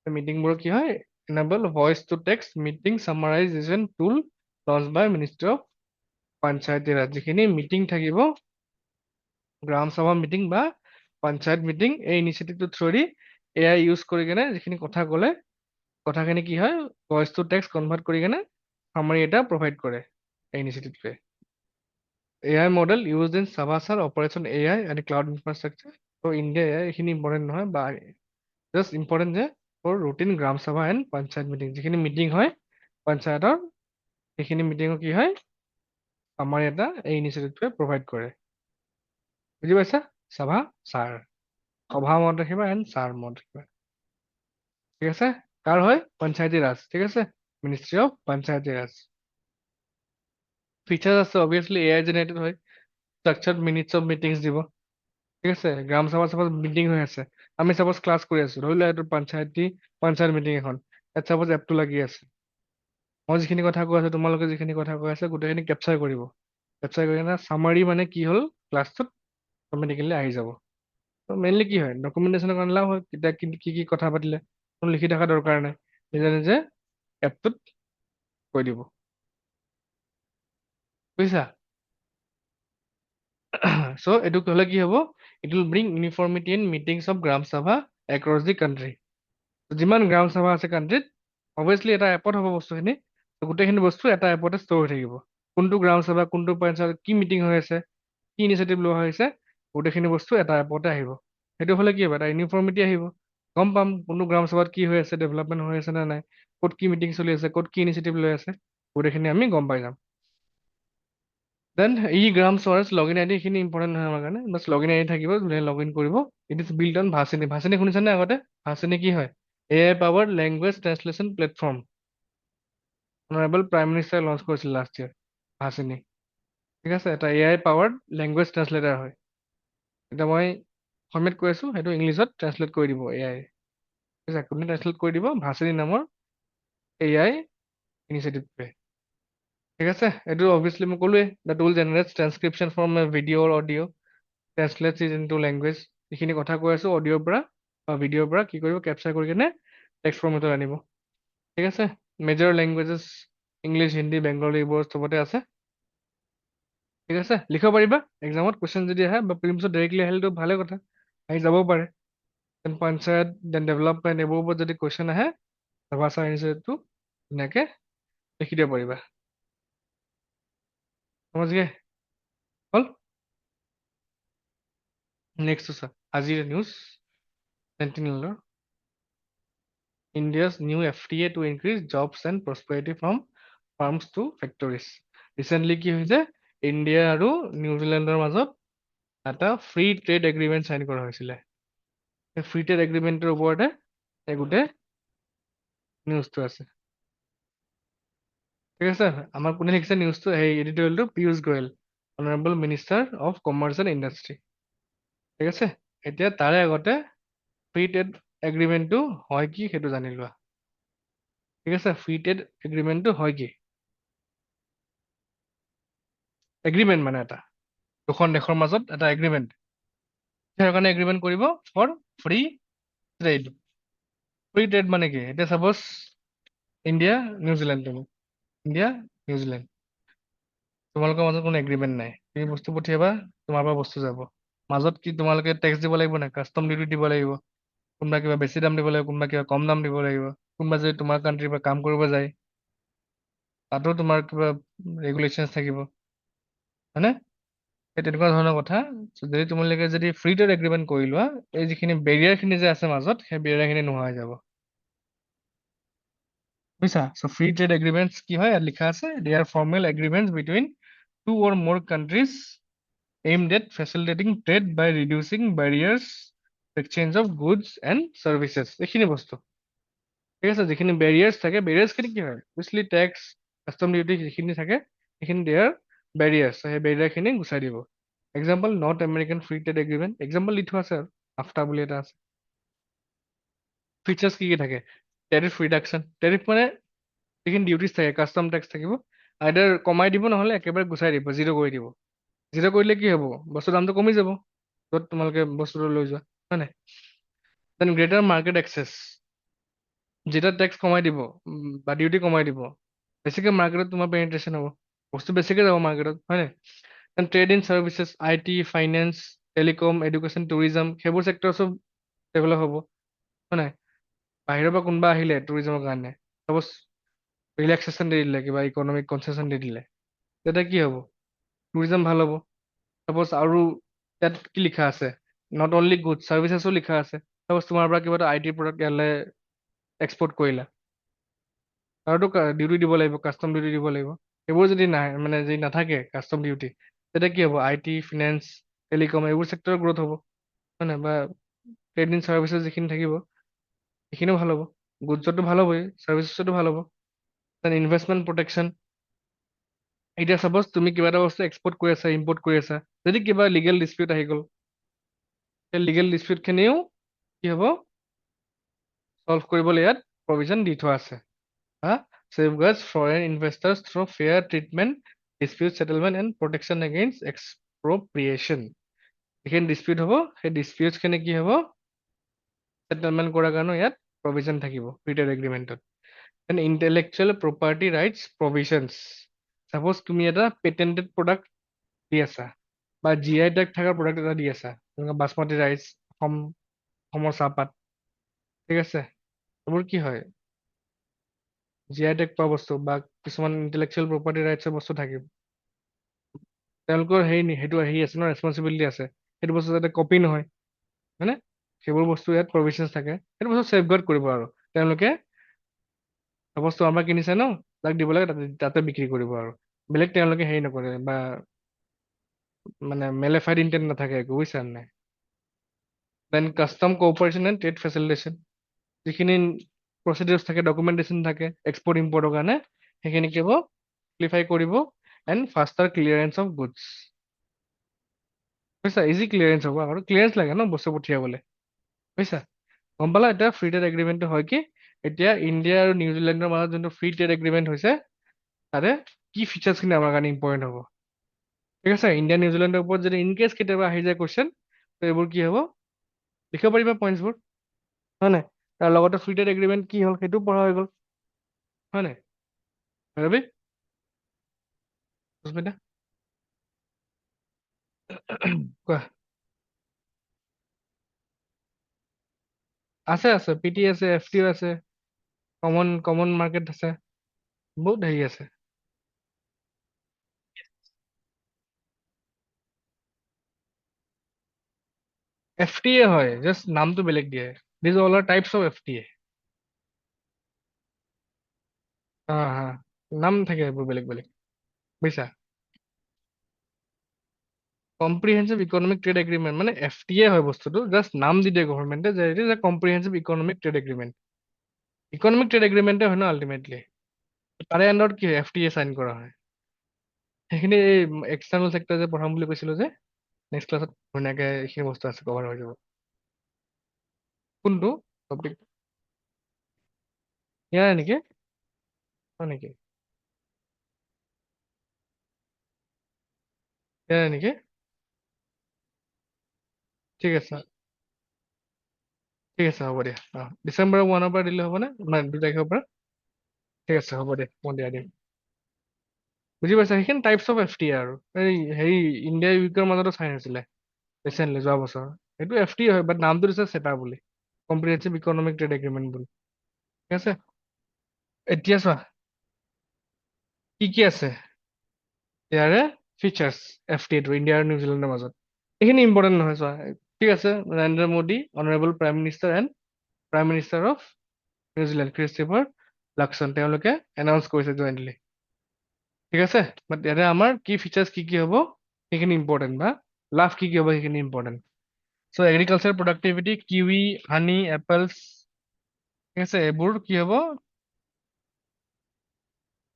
[SPEAKER 1] মিটিংবোৰ কি হয় enable voice to text meeting summarisation tool launch by ministry of Panchayati Raj যিখিনি মিটিং থাকিব গ্ৰাম সভা মিটিং বা পঞ্চায়ত মিটিং এই ইনিচিয়েটিভটো থ্ৰুদি AI ইউজ কৰি কেনে যিখিনি কথা ক'লে কথাখিনি কি হয় ভইচ টু টেক্সট কনভাৰ্ট কৰি কেনে সামাৰি এটা প্ৰভাইড কৰে এই ইনিচিয়েটিভটোৱে AI model use in Sabhasaar operation AI and cloud infrastructure ত' ইণ্ডিয়া AI এইখিনি ইম্পৰ্টেণ্ট নহয় বা জাষ্ট ইম্পৰ্টেণ্ট যে for routine gram sabha and panchayat meeting যিখিনি মিটিং হয় পঞ্চায়তৰ সেইখিনি মিটিঙো কি হয় আমাৰ এটা এই ইনিচিয়েটিভটোৱে প্ৰভাইড কৰে বুজি পাইছা সভা ছাৰ সভা মনত ৰাখিবা এণ্ড ছাৰ মনত ৰাখিবা ঠিক আছে কাৰ হয় পঞ্চায়তী ৰাজ ঠিক আছে ministry of Panchayati Raj features আছে অবভিয়াছলি AI জেনেৰেটেড হয় ষ্ট্ৰাকচাৰ্ড মিনিটছ অফ মিটিংছ দিব ঠিক আছে গ্ৰাম সভা চাপজ মিটিং হৈ আছে আমি চাপজ ক্লাছ কৰি আছো ধৰি লোৱা এইটো পঞ্চায়ত মিটিং এখন ইয়াত চাপজ এপটো লাগি আছে মই যিখিনি কথা কৈ আছো তোমালোকে যিখিনি কথা কৈ আছে গোটেইখিনি কেপচাৰ কৰিব কেপচাৰ কৰি কিনে চামাৰি মানে কি হ'ল ক্লাছটোত অট'মেটিকেলি আহি যাব মেইনলি কি হয় ডকুমেণ্টেশ্যনৰ কাৰণে লাভ হয় কেতিয়া কি কি কথা পাতিলে কোনো লিখি থকা দৰকাৰ নাই নিজে নিজে এপটোত কৈ দিব বুজিছা চ' এইটো হ'লে কি হ'ব it will bring uniformity in meetings of gram sabha across the country যিমান গ্ৰাম সভা আছে কাণ্ট্ৰিত অবভিয়াছলি এটা এপত হ'ব বস্তুখিনি গোটেইখিনি বস্তু এটা এপতে ষ্ট'ৰ হৈ থাকিব কোনটো গ্ৰাম সভা কোনটো পঞ্চায়ত কি মিটিং হৈ আছে কি ইনিচিয়েটিভ লোৱা হৈছে গোটেইখিনি বস্তু এটা এপতে আহিব সেইটো হ'লে কি হ'ব, এটা ইউনিফৰ্মিটি আহিব, গম পাম কোনটো গ্ৰাম সভাত কি হৈ আছে, ডেভেলপমেণ্ট হৈ আছে নে নাই, ক'ত কি মিটিং চলি আছে, ক'ত কি ইনিচিয়েটিভ লৈ আছে, গোটেইখিনি আমি গম পাই যাম। দেন গ্ৰাম চহৰ লগ ইন আই ডি এইখিনি ইম্পৰ্টেণ্ট নহয় আমাৰ কাৰণে, বাছ লগ ইন আই ডি থাকিব, যোনে লগ ইন কৰিব। It is build on Bhashini. Bhashini শুনিছেনে আগতে? ভাচিনি কি হয়? AI powered language translation platform. Honourable prime মিনিষ্টাৰে লঞ্চ কৰিছিল লাষ্ট ইয়াৰ ভাচিনি। ঠিক আছে, এটা AI পাৱাৰ্ড লেংগুৱেজ ট্ৰেঞ্চলেটাৰ হয়। এতিয়া মই অসমীয়াত কৈ আছোঁ, সেইটো ইংলিছত ট্ৰেঞ্চলেট কৰি দিব AI। ঠিক আছে, কোনে ট্ৰেঞ্চলেট কৰি দিব? ভাচিনি নামৰ AI ইনিচিয়েটিভটোৱে। ঠিক আছে, এইটো অবভিয়াছলি মই ক'লোৱেই, the tool generates transcription from video' or audio', translates it into language. যিখিনি কথা কৈ আছোঁ অডিঅ'ৰ পৰা বা ভিডিঅ'ৰ পৰা কি কৰিব, কেপচাৰ কৰি কিনে টেক্সট ফৰ্মেটত আনিব। ঠিক আছে, major languages English, Hindi, Bengali এইবোৰ চবতে আছে। ঠিক আছে, লিখিব পাৰিবা এক্সামত কুৱেশ্যন যদি আহে, বা প্ৰিলিমছত ডাইৰেক্টলি আহিলেতো ভালে কথা, আহি যাবও পাৰে। দেন পঞ্চায়ত, দেন ডেভেলপমেণ্ট, এইবোৰৰ ওপৰত যদি কুৱেশ্যন আহে, ভাষা ইনিচিয়েটিভটো ধুনীয়াকৈ লিখি দিব পাৰিবা। সমজিয়ে হ'ল? নেক্সট চোৱা, আজিৰ নিউজ সেন্টিনেলৰ, India's new FTA to increase jobs and prosperity from farms to factories. Recently কি হৈছে, ইণ্ডিয়া আৰু নিউজিলেণ্ডৰ মাজত এটা ফ্ৰী ট্ৰেড এগ্ৰিমেণ্ট চাইন কৰা হৈছিলে। সেই ফ্ৰী ট্ৰেড এগ্ৰিমেণ্টৰ ওপৰতে এই গোটেই নিউজটো আছে। ঠিক আছে, আমাৰ কোনে লিখিছে নিউজটো, সেই এডিটৰিয়েলটো? Piyush Goyal, honourable minister of commerce and industry. ঠিক আছে, এতিয়া তাৰে আগতে ফ্ৰী ট্ৰেড এগ্ৰিমেণ্টটো হয় কি সেইটো জানি লোৱা। ঠিক আছে, ফ্ৰী ট্ৰেড এগ্ৰিমেণ্টটো হয় কি? এগ্ৰিমেণ্ট মানে এটা দুখন দেশৰ মাজত এটা এগ্ৰিমেণ্ট। কিহৰ কাৰণে এগ্ৰিমেণ্ট কৰিব? For free trade. Free trade মানে কি? এতিয়া suppose India New Zealand, India New Zealand, তোমালোকৰ মাজত কোনো এগ্ৰিমেণ্ট নাই, তুমি বস্তু পঠিয়াবা, তোমাৰ পৰা বস্তু যাব, মাজত কি তোমালোকে টেক্স দিব লাগিব নাই? কাষ্টম ডিউটি দিব লাগিব, কোনোবা কিবা বেছি দাম দিব লাগিব, কোনোবা কিবা কম দাম দিব লাগিব, কোনোবা যদি তোমাৰ কাণ্ট্ৰিৰ পৰা কাম কৰিব যায় তাতো তোমাৰ কিবা ৰেগুলেশ্যনছ থাকিব, হয়নে? সেই তেনেকুৱা ধৰণৰ কথা। যদি তোমালোকে যদি ফ্ৰী ট্ৰেড এগ্ৰিমেণ্ট কৰি লোৱা, এই যিখিনি বেৰিয়াৰখিনি যে আছে মাজত, সেই বেৰিয়াৰখিনি নোহোৱা হৈ যাব, বুজিছা? চ' ফ্ৰী ট্ৰেড এগ্ৰিমেণ্টছ কি হয়, ইয়াত লিখা আছে, দে আৰ ফৰ্মেল এগ্ৰিমেণ্টছ বিটুইন টু অৰ মোৰ countries aimed at facilitating trade by reducing barriers to exchange of goods and services। এইখিনি বস্তু। ঠিক আছে, যিখিনি বেৰিয়াৰ্ছ থাকে, বেৰিয়াৰ্ছখিনি কি হয়? অবভিয়াছলি টেক্স, কাষ্টম ডিউটি যিখিনি থাকে, সেইখিনি দেয়াৰ বেৰিয়াৰ্ছ, সেই বেৰিয়াৰখিনি গুচাই দিব। Example, north American free trade agreement, example the থোৱা আছে আৰু আফটা বুলি এটা আছে। ফিচাৰ্ছ কি কি থাকে? টেৰিফ ৰিডাকশ্যন, টেৰিফ মানে যিখিনি ডিউটিছ থাকে, কাষ্টম টেক্স থাকিব, আইদাৰ কমাই দিব, নহ'লে একেবাৰে গুচাই দিব, জিৰ' কৰি দিব। জিৰ' কৰিলে কি হ'ব? বস্তুৰ দামটো কমি যাব, য'ত তোমালোকে বস্তুটো লৈ যোৱা, হয় নাই? দেন গ্ৰেটাৰ মাৰ্কেট এক্সেছ, যেতিয়া টেক্স কমাই দিব বা ডিউটি কমাই দিব, বেছিকৈ মাৰ্কেটত তোমাৰ পেনিট্ৰেশ্যন হ'ব, বস্তু বেছিকৈ যাব মাৰ্কেটত, হয় নাই? Then trade in services, IT, finance, telecom, education, tourism, সেইবোৰ চেক্টৰ চব ডেভেলপ হ'ব, হয় নাই? বাহিৰৰ পৰা কোনোবা আহিলে টুৰিজমৰ কাৰণে, চাপ'জ ৰিলেক্সেশ্যন দি দিলে, কিবা ইকনমিক কনচেশ্যন দি দিলে, তেতিয়া কি হ'ব? টুৰিজম ভাল হ'ব। চাপ'জ আৰু ইয়াত কি লিখা আছে? নট অনলি গুড, চাৰ্ভিচেছো লিখা আছে। চাপ'জ তোমাৰ পৰা কিবা এটা IT প্ৰডাক্ট ইয়ালৈ এক্সপৰ্ট কৰিলা, তাতো ডিউটি দিব লাগিব, কাষ্টম ডিউটি দিব লাগিব। সেইবোৰ যদি নাই, মানে যদি নাথাকে কাষ্টম ডিউটি, তেতিয়া কি হ'ব? IT, ফিনেন্স, টেলিকম, এইবোৰ চেক্টৰৰ গ্ৰ'থ হ'ব, হয় নাই? বা ট্ৰেড ইন চাৰ্ভিচেছ যিখিনি থাকিব, সেইখিনিও ভাল হ'ব। গুডছতো ভাল হ'বই, চাৰ্ভিচেছতো ভাল হ'ব। দেন ইনভেষ্টমেণ্ট প্ৰটেকশ্যন, এতিয়া চাপ'জ তুমি কিবা এটা বস্তু এক্সপৰ্ট কৰি আছা, ইম্পৰ্ট কৰি আছা, যদি কিবা লিগেল ডিস্পিউট আহি গ'ল, সেই লিগেল ডিস্পিউটখিনিও কি হ'ব? চল্ভ কৰিবলৈ ইয়াত প্ৰভিজন দি থোৱা আছে। Safeguards foreign investors through fair treatment, dispute settlement and protection against expropriation। যিখিনি ডিস্পিউট হ'ব, সেই ডিস্পিউটছখিনি কি হ'ব? সেটেলমেণ্ট কৰাৰ কাৰণেও ইয়াত প্ৰভিজন থাকিব ফ্ৰী ট্ৰেড এগ্ৰিমেণ্টত। And intellectual property rights provisions, suppose তুমি এটা পেটেণ্টেড প্ৰডাক্ট দি আছা, বা GI টেগ থকা প্ৰডাক্ট এটা দি আছা, যেনেকুৱা বাচমতি ৰাইচ, অসমৰ চাহপাত, ঠিক আছে? এইবোৰ কি হয়? GI টেগ পোৱা বস্তু বা কিছুমান ইণ্টেলেকচুৱেল প্ৰপাৰ্টি ৰাইটছৰ বস্তু থাকিব, তেওঁলোকৰ সেইটো আছে ন, ৰেচপনচিবিলিটি আছে, সেইটো বস্তু যাতে কপি নহয়, হয়নে? সেইবোৰ বস্তু ইয়াত প্ৰভিজনছ থাকে, সেইটো বস্তু ছেফগাৰ্ড কৰিব আৰু তেওঁলোকে বস্তু আমাৰ কিনিছে ন, তাক দিব লাগে, তাতে বিক্ৰী কৰিব আৰু বেলেগ তেওঁলোকে হেৰি নকৰে বা মানে মেলেফাইড ইণ্টেণ্ট নাথাকে একো, বুজিছা নাই? Then custom cooperation and trade facilitation, যিখিনি প্ৰচিডিউৰ্ছ থাকে, ডকুমেণ্টেশ্যন থাকে এক্সপৰ্ট ইম্পৰ্টৰ কাৰণে, সেইখিনি কি হ'ব, ক্লিফাই কৰিব। And faster clearance of goods, বুজিছা? ইজি ক্লিয়াৰেঞ্চ হ'ব, আৰু ক্লিয়াৰেঞ্চ লাগে ন বস্তু পঠিয়াবলৈ, বুজিছা? গম পালা? এতিয়া ফ্ৰী ট্ৰেড এগ্ৰিমেণ্টটো হয় কি, এতিয়া ইণ্ডিয়া আৰু নিউজিলেণ্ডৰ মাজত যোনটো ফ্ৰী ট্ৰেড এগ্ৰিমেণ্ট হৈছে, তাৰে কি ফিচাৰ্ছখিনি আমাৰ কাৰণে ইম্পৰ্টেণ্ট হ'ব, ঠিক আছে? ইণ্ডিয়া নিউজিলেণ্ডৰ ওপৰত যদি ইনকেছ কেতিয়াবা আহি যায় কুৱেশ্যন, তো এইবোৰ কি হ'ব, লিখিব পাৰিবা পইণ্টছবোৰ, হয় নাই? তাৰ লগতে ফ্ৰী ট্ৰেড এগ্ৰিমেণ্ট কি হ'ল সেইটোও পঢ়া হৈ গ'ল, হয় নাই ৰবি? সুস্মিতা কোৱা। আছে আছে, পিটি আছে, এফ টি আছে, কমন কমন মাৰ্কেট আছে, বহুত হেৰি আছে। এফ টি এ হয়, জাষ্ট নামটো বেলেগ দিয়ে। These all are types of F T A. হা হা, নাম থাকে এইবোৰ বেলেগ বেলেগ, বুজিছা? কম্প্ৰিহেনচিভ ইকনমিক ট্ৰেড এগ্ৰিমেণ্ট মানে এফ টি এ হয় বস্তুটো, জাষ্ট নাম দি দিয়ে গভৰ্ণমেণ্টে যে it is a comprehensive economic trade agreement. Economic trade এগ্ৰিমেণ্টে হয় ন আল্টিমেটলি, তাৰে আণ্ডাৰত কি হয়, এফ টি এ চাইন কৰা হয়। সেইখিনি এই এক্সটাৰ্নেল চেক্টৰ যে পঢ়াম বুলি কৈছিলো যে, নেক্সট ক্লাছত ধুনীয়াকে এইখিনি বস্তু আছে, কভাৰ হৈ যাব। কোনটো টপিক? ইয়াৰ নেকি? হয় নেকি? ইয়াৰ নেকি? ঠিক আছে, ঠিক আছে, হ'ব দিয়া। ডিচেম্বৰ 1 পৰা দিলে হ'বনে, মানে 2 তাৰিখৰ পৰা? ঠিক আছে, হ'ব দিয়া, মই দিয়া দিম। বুজি পাইছা? সেইখিনি টাইপছ অফ এফ টি আৰু এই হেৰি ইণ্ডিয়া ইউকেৰ মাজতো চাইন হৈছিলে ৰিচেণ্টলি যোৱা বছৰ, সেইটো এফ টি হয়, বাট নামটো দিছে চেটা বুলি, কম্প্ৰিহেনচিভ ইকনমিক ট্ৰেড এগ্ৰিমেণ্ট বুলি, ঠিক আছে? এতিয়া চোৱা কি কি আছে ইয়াৰে ফিচাৰ্ছ এফ টি এইটো ইণ্ডিয়া আৰু নিউজিলেণ্ডৰ মাজত, এইখিনি ইম্পৰ্টেণ্ট নহয়, চোৱা। ঠিক আছে, Narendra Modi honourable prime minister and prime minister of New Zealand Christopher Luxon, তেওঁলোকে এনাউন্স কৰিছে জইণ্টলি, ঠিক আছে? বাট ইয়াতে আমাৰ কি ফিচাৰ্ছ কি কি হ'ব সেইখিনি ইম্পৰ্টেণ্ট, বা লাভ কি কি হ'ব সেইখিনি ইম্পৰ্টেণ্ট। চ' এগ্ৰিকালচাৰ প্ৰডাক্টিভিটি, কিৱি, হানি, এপলছ, ঠিক আছে, এইবোৰ কি হ'ব,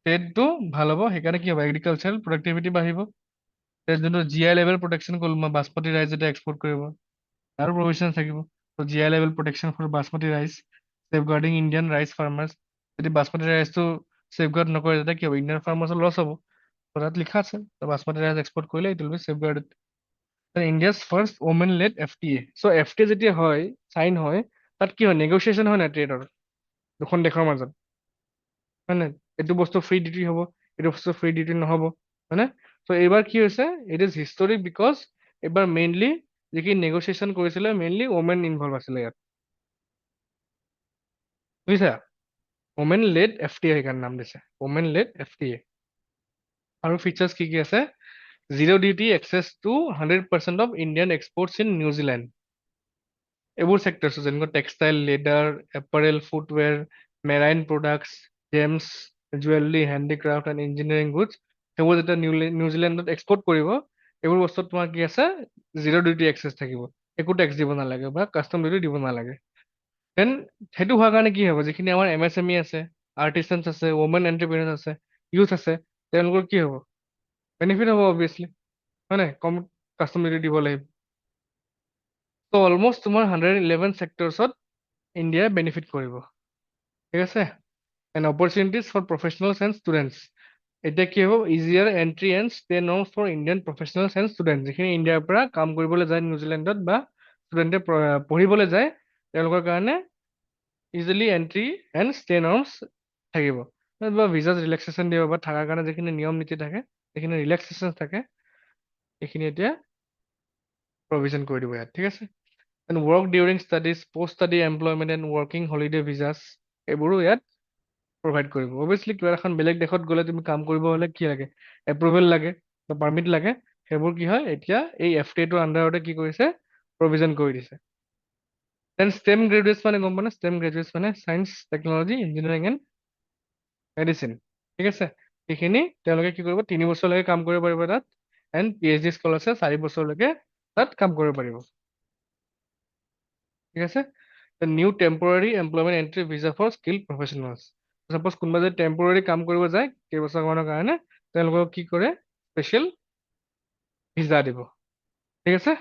[SPEAKER 1] ট্ৰেডটো ভাল হ'ব, সেইকাৰণে কি হ'ব, এগ্ৰিকালচাৰেল প্ৰডাক্টিভিটি বাঢ়িব। যোনটো জি আই লেভেল প্ৰটেকশ্যন কৰিলোঁ মই, বাছমতী ৰাইচ যেতিয়া এক্সপৰ্ট কৰিব, তাৰো প্ৰভিজন থাকিব। G I level protection for basmati rice, safeguarding Indian rice farmers, যদি বাছমতী ৰাইচটো ছেফগাৰ্ড নকৰে তেতিয়া কি হ'ব, ইণ্ডিয়ান ফাৰ্মাৰ্ছৰ লছ হ'ব। তো তাত লিখা আছে, বাছমতী ৰাইচ এক্সপৰ্ট কৰিলে it will be safeguarded. India's first women led F T A, so' F T A যেতিয়া হয়, চাইন হয়, তাত কি হয়, নেগচিয়েশ্যন হয় নাই ট্ৰেডৰ দুখন দেশৰ মাজত, হয় নাই? এইটো বস্তু ফ্ৰী ডিউটি হ'ব, এইটো বস্তু ফ্ৰী ডিউটি নহ'ব, হয়নে? চ' এইবাৰ কি হৈছে, ইট ইজ হিষ্টৰিক বিকজ এইবাৰ মেইনলি যিখিনি নেগচিয়েশ্যন কৰিছিলে মেইনলি ওমেন ইনভল্ভ আছিলে ইয়াত, বুজিছা? Women led F T A সেইকাৰণে নাম দিছে, women led F T A. আৰু ফিচাৰ্ছ কি কি আছে, zero' duty access to 100% of Indian exports in New Zealand, এইবোৰ চেক্টৰছ যেনেকৈ textile, leather, apparel, footwear, marine products, gems, jewellery, handicraft and engineering goods, সেইবোৰ যেতিয়া নিউজিলেণ্ডত এক্সপৰ্ট কৰিব, এইবোৰ বস্তুত তোমাৰ কি আছে, জিৰ' ডিউটি এক্সেছ থাকিব, একো টেক্স দিব নালাগে বা কাষ্টম ডিউটি দিব নালাগে। দেন সেইটো হোৱাৰ কাৰণে কি হ'ব, যিখিনি আমাৰ এম এছ এম ই আছে, আৰ্টিচানছ আছে, ওমেন এণ্টাৰপ্ৰিনাৰ্ছ আছে, ইউথ আছে, তেওঁলোকৰ কি হ'ব, বেনিফিট হ'ব অবভিয়াছলি, হয় নাই? কম কাষ্টম ডিউটি দিব লাগিব। ত' অলমষ্ট তোমাৰ 111 চেক্টৰছত ইণ্ডিয়াই বেনিফিট কৰিব, ঠিক আছে? And opportunities for professionals and students, এতিয়া কি হ'ব, easier entry and stay norms for Indian professionals and students, যিখিনি ইণ্ডিয়াৰ পৰা কাম কৰিবলৈ যায় নিউজিলেণ্ডত বা ষ্টুডেণ্টে পঢ়িবলৈ যায়, তেওঁলোকৰ কাৰণে easily entry and stay norms থাকিব, বা ভিজাজ ৰিলেক্সেশ্যন দিব, বা থকাৰ কাৰণে যিখিনি নিয়ম নীতি থাকে, যিখিনি ৰিলেক্সেশ্যন থাকে, এইখিনি এতিয়া প্ৰভিজন কৰি দিব ইয়াত, ঠিক আছে? And work during studies, post study employment and working holiday visas, এইবোৰো ইয়াত প্ৰভাইড কৰিব। অবভিয়াছলি কিবা এখন বেলেগ দেশত গ'লে তুমি কাম কৰিব হ'লে কি লাগে, এপ্ৰুভেল লাগে বা পাৰ্মিট লাগে, সেইবোৰ কি হয় এতিয়া এই এফ টি এটোৰ আণ্ডাৰতে কি কৰিছে, প্ৰভিজন কৰি দিছে। দেন ষ্টেম গ্ৰেজুৱেটছ মানে গম পোৱা নে? ষ্টেম গ্ৰেজুৱেটছ মানে science, technology, engineering and medicine. ঠিক আছে, সেইখিনি তেওঁলোকে কি কৰিব, 3 বছৰলৈকে কাম কৰিব পাৰিব তাত, এণ্ড PhD স্কলাৰশ্বিপ 4 বছৰলৈকে তাত কাম কৰিব পাৰিব। ঠিক আছে, new temporary employment entry visa for skill professionals. Suppose কোনোবা যদি টেম্পৰাৰী কাম কৰিব যায় কেইবছৰমানৰ কাৰণে, তেওঁলোকক কি কৰে, স্পেচিয়েল ভিজা দিব। ঠিক আছে,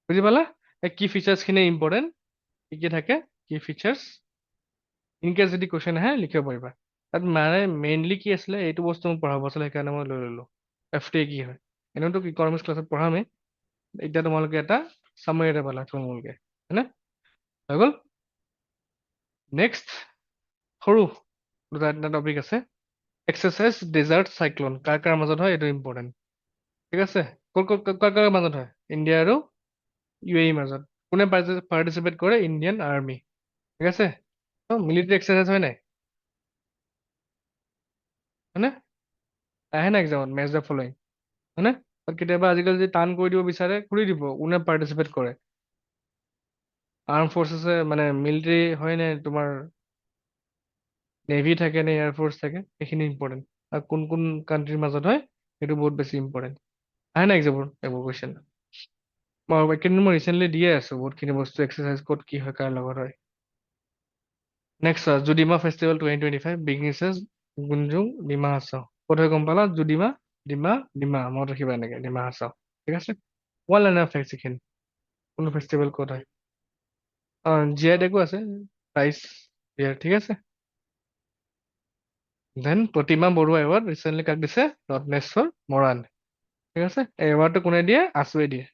[SPEAKER 1] বুজি পালা? কি ফিচাৰ্ছখিনি ইম্পৰ্টেণ্ট, কি কি থাকে, কি ফিচাৰ্ছ, ইনকেছ যদি কুৱেশ্যন আহে লিখিব পাৰিবা। তাত মানে মেইনলি কি আছিলে, এইটো বস্তু মোক পঢ়াব আছিলে, সেইকাৰণে মই লৈ ল'লোঁ FTA কি হয়। এনেওতো ইকনমিক্স ক্লাছত পঢ়ামেই, এতিয়া তোমালোকে এটা চামাৰী এটা পালা থুলমূলকৈ, হয়নে? হৈ গ'ল। নেক্সট সৰু দুটা তিনিটা টপিক আছে। এক্সাৰচাইজ ডেজাৰ্ট চাইক্লন কাৰ কাৰ মাজত হয়, এইটো ইম্পৰ্টেণ্ট। ঠিক আছে, কাৰ কাৰ মাজত হয়? ইণ্ডিয়া আৰু UAE মাজত। কোনে পাৰ্টিচিপেট কৰে? Indian army. ঠিক আছে, মিলিটাৰী এক্সাৰচাইজ হয় নাই, হয়নে? আহে না এক্সামত, মেচ দ্য ফলোইং, হয়নে? কেতিয়াবা আজিকালি যদি টান কৰি দিব বিচাৰে, কৰি দিব কোনে পাৰ্টিচিপেট কৰে। আৰ্ম ফৰ্চেছে মানে মিলিটাৰী হয় নে, তোমাৰ নেভি থাকে নে এয়াৰফ'ৰ্চ থাকে, সেইখিনি ইম্পৰ্টেণ্ট। আৰু কোন কোন কাণ্ট্ৰিৰ মাজত হয় সেইটো বহুত বেছি ইম্পৰ্টেণ্ট। আহে নাই এক্সামবোৰ এইবোৰ কুৱেশ্যন? কিন্তু মই ৰিচেণ্টলি দিয়ে আছোঁ বহুতখিনি বস্তু, এক্সাৰচাইজ ক'ত কি হয়, কাৰ লগত হয়। Next Judima festival 2025 begins Gunjung Dima Hasao. ক'ত হয় গম পালা? জুডিমা, ডিমা মনত ৰাখিবা এনেকে, ডিমা হাছাও। ঠিক আছে, ওৱান লাইনাৰ ফেক্ট এইখিনি, কোনটো ফেষ্টিভেল ক'ত হয়। GI টেগো আছে, প্ৰাইজ ইয়াৰ। ঠিক আছে, দেন প্ৰতিমা বৰুৱা এৱাৰ্ড ৰিচেণ্টলি কাক দিছে? ৰত্নেশ্বৰ মৰাণ। ঠিক আছে, এই এৱাৰ্ডটো কোনে দিয়ে? আছুৱে দিয়ে।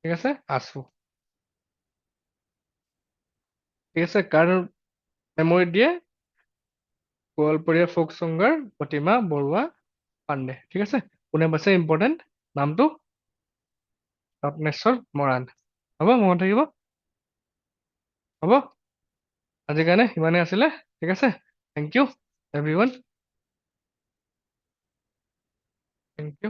[SPEAKER 1] ঠিক আছে, আছু। ঠিক আছে, কাৰ মেমৰিত দিয়ে? গোৱালপৰীয়া ফোক ছংগাৰ প্ৰতিমা বৰুৱা পাণ্ডে। ঠিক আছে, কোনে পাইছে ইম্পৰ্টেণ্ট নামটো? ৰত্নেশ্বৰ মৰাণ। হ'ব, মনত থাকিব। হ'ব, আজিৰ কাৰণে ইমানেই আছিলে। ঠিক আছে, thank you everyone, thank U.